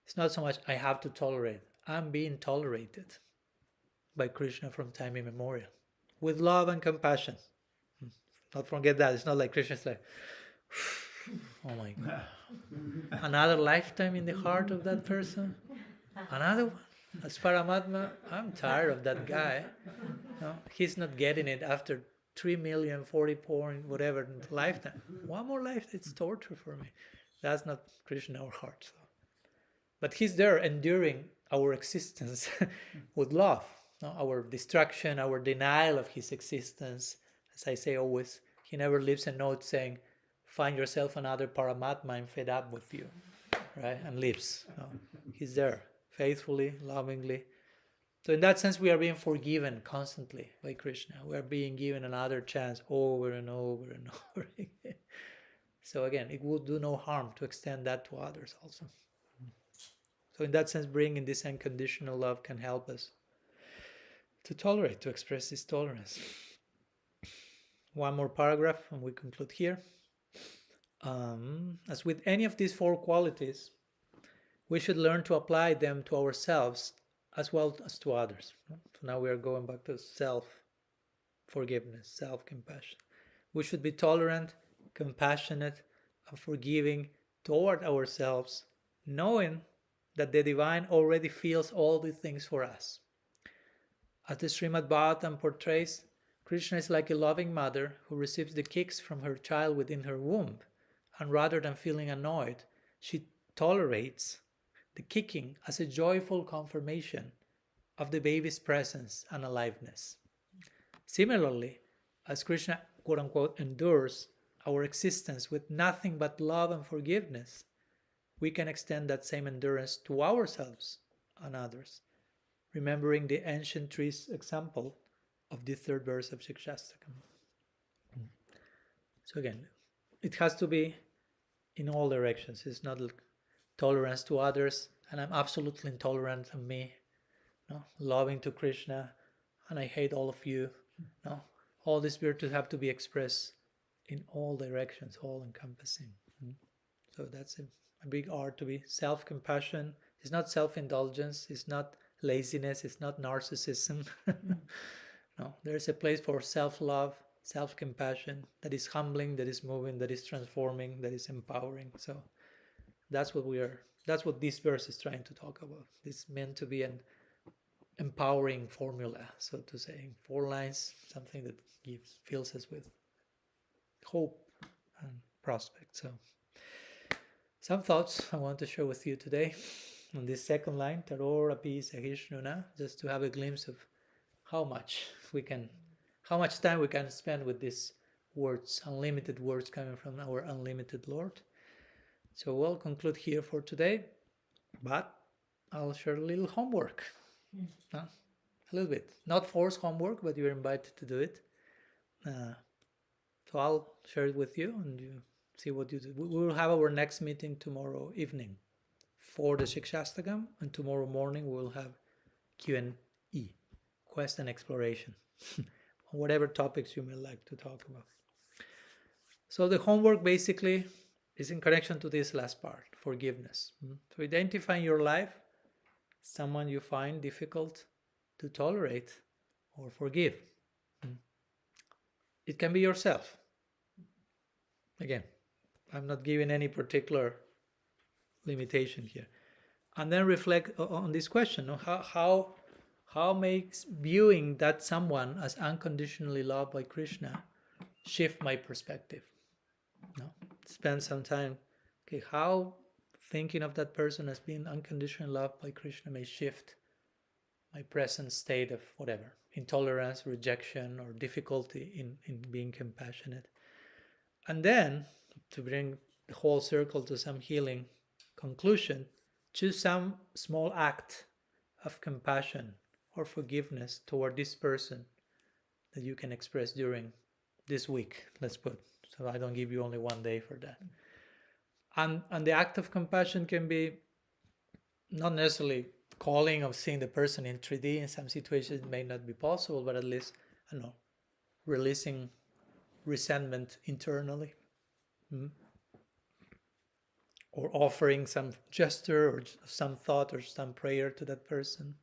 It's not so much I have to tolerate. I'm being tolerated by Krishna from time immemorial, with love and compassion. Not forget that. It's not like Krishna's like, oh my God, another lifetime in the heart of that person, another one. As Paramatma, I'm tired of that guy. No, he's not getting it after 3,040 point whatever lifetime. One more life, it's torture for me. That's not Krishna in our heart. So. But he's there enduring our existence with love. No? Our destruction, our denial of his existence. As I say always, he never leaves a note saying, find yourself another Paramatma, I'm fed up with you. Right? And leaves. No? He's there, faithfully, lovingly. So in that sense, we are being forgiven constantly by Krishna. We are being given another chance over and over and over again. So again, it would do no harm to extend that to others also. So in that sense, bringing this unconditional love can help us to tolerate, to express this tolerance. One more paragraph and we conclude here. As with any of these four qualities, we should learn to apply them to ourselves as well as to others. So now we are going back to self-forgiveness, self-compassion. We should be tolerant, compassionate, and forgiving toward ourselves, knowing that the divine already feels all these things for us. As the Srimad Bhagavatam portrays, Krishna is like a loving mother who receives the kicks from her child within her womb, and rather than feeling annoyed, she tolerates the kicking as a joyful confirmation of the baby's presence and aliveness. Similarly, as Krishna quote-unquote endures our existence with nothing but love and forgiveness, we can extend that same endurance to ourselves and others, remembering the ancient tree's example of the third verse of Siksastakam. So again, it has to be in all directions. It's not like tolerance to others, and I'm absolutely intolerant of me, no? Loving to Krishna, and I hate all of you. No? All these virtues have to be expressed in all directions, all encompassing. So that's a big art to be self-compassion. It's not self-indulgence, it's not laziness, it's not narcissism. No, there's a place for self-love, self-compassion that is humbling, that is moving, that is transforming, that is empowering. So that's what this verse is trying to talk about. It's meant to be an empowering formula, so to say. 4 lines, something that fills us with hope and prospect. So some thoughts I want to share with you today on this second line, taror api sahishnuna, just to have a glimpse of how much time we can spend with these words, unlimited words coming from our unlimited Lord. So we'll conclude here for today, but I'll share a little homework. A little bit. Not forced homework, but you're invited to do it. So I'll share it with you and you see what you do. We will have our next meeting tomorrow evening for the Siksastakam, and tomorrow morning we will have Q&E, quest and exploration, on whatever topics you may like to talk about. So the homework basically is in connection to this last part, forgiveness. So identify in your life someone you find difficult to tolerate or forgive. It can be yourself. Again, I'm not giving any particular limitation here. And then reflect on this question: how makes viewing that someone as unconditionally loved by Krishna shift my perspective? Spend some time. Okay, how thinking of that person as being unconditionally loved by Krishna may shift my present state of whatever, intolerance, rejection, or difficulty in being compassionate. And then, to bring the whole circle to some healing conclusion, choose some small act of compassion or forgiveness toward this person that you can express during this week, let's put. So I don't give you only one day for that. And the act of compassion can be not necessarily calling or seeing the person in 3D. In some situations it may not be possible, but at least, releasing resentment internally. or offering some gesture or some thought or some prayer to that person,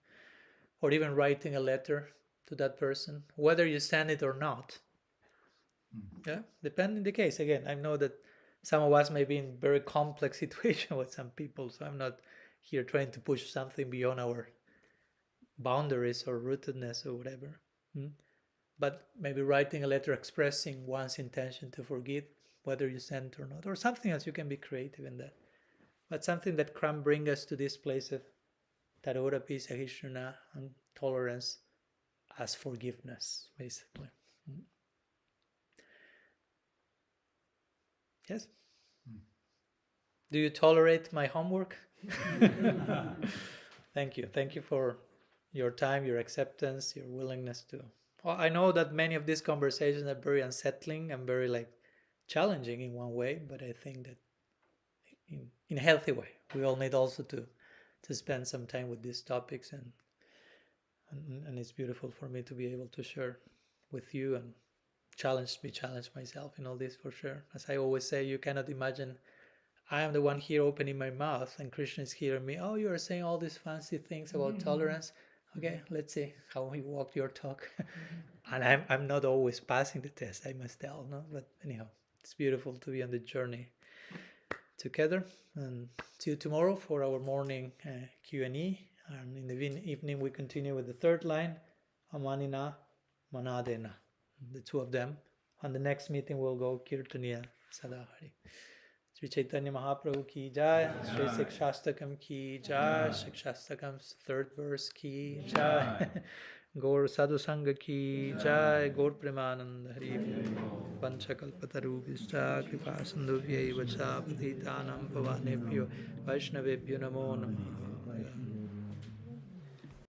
or even writing a letter to that person, whether you send it or not. Yeah, depending the case. Again, I know that some of us may be in very complex situation with some people, so I'm not here trying to push something beyond our boundaries or rootedness or whatever. But maybe writing a letter expressing one's intention to forgive, whether you send it or not, or something else. You can be creative in that. But something that can bring us to this place of taror, sahishnuna, and tolerance as forgiveness, basically. Yes? Do you tolerate my homework? Thank you. Thank you for your time, your acceptance, your willingness to... Well, I know that many of these conversations are very unsettling and very challenging in one way, but I think that in a healthy way. We all need also to spend some time with these topics, and it's beautiful for me to be able to share with you and challenge myself in all this, for sure. As I always say, you cannot imagine I am the one here opening my mouth and Krishna is hearing me. Oh, you are saying all these fancy things about tolerance. Okay, let's see how you walk your talk. And I'm not always passing the test, I must tell, no? But anyhow, it's beautiful to be on the journey together. And see you tomorrow for our morning Q&A. And in the evening we continue with the third line, Amanina Manadena, the two of them. On the next meeting we'll go Kirtaniya Sadahari. Sri Chaitanya Mahaprabhu ki jai, Sri Siksastakam ki jai, Siksastakam's third verse ki jai, Gaur Sadhu Sangha ki jai, Gaur Premanand Hari Panchakalpatarubhischa Kripa Sindhuvya Vacha Patitanam Pavanebhyo Vaishnavebhyo Namo Namaha.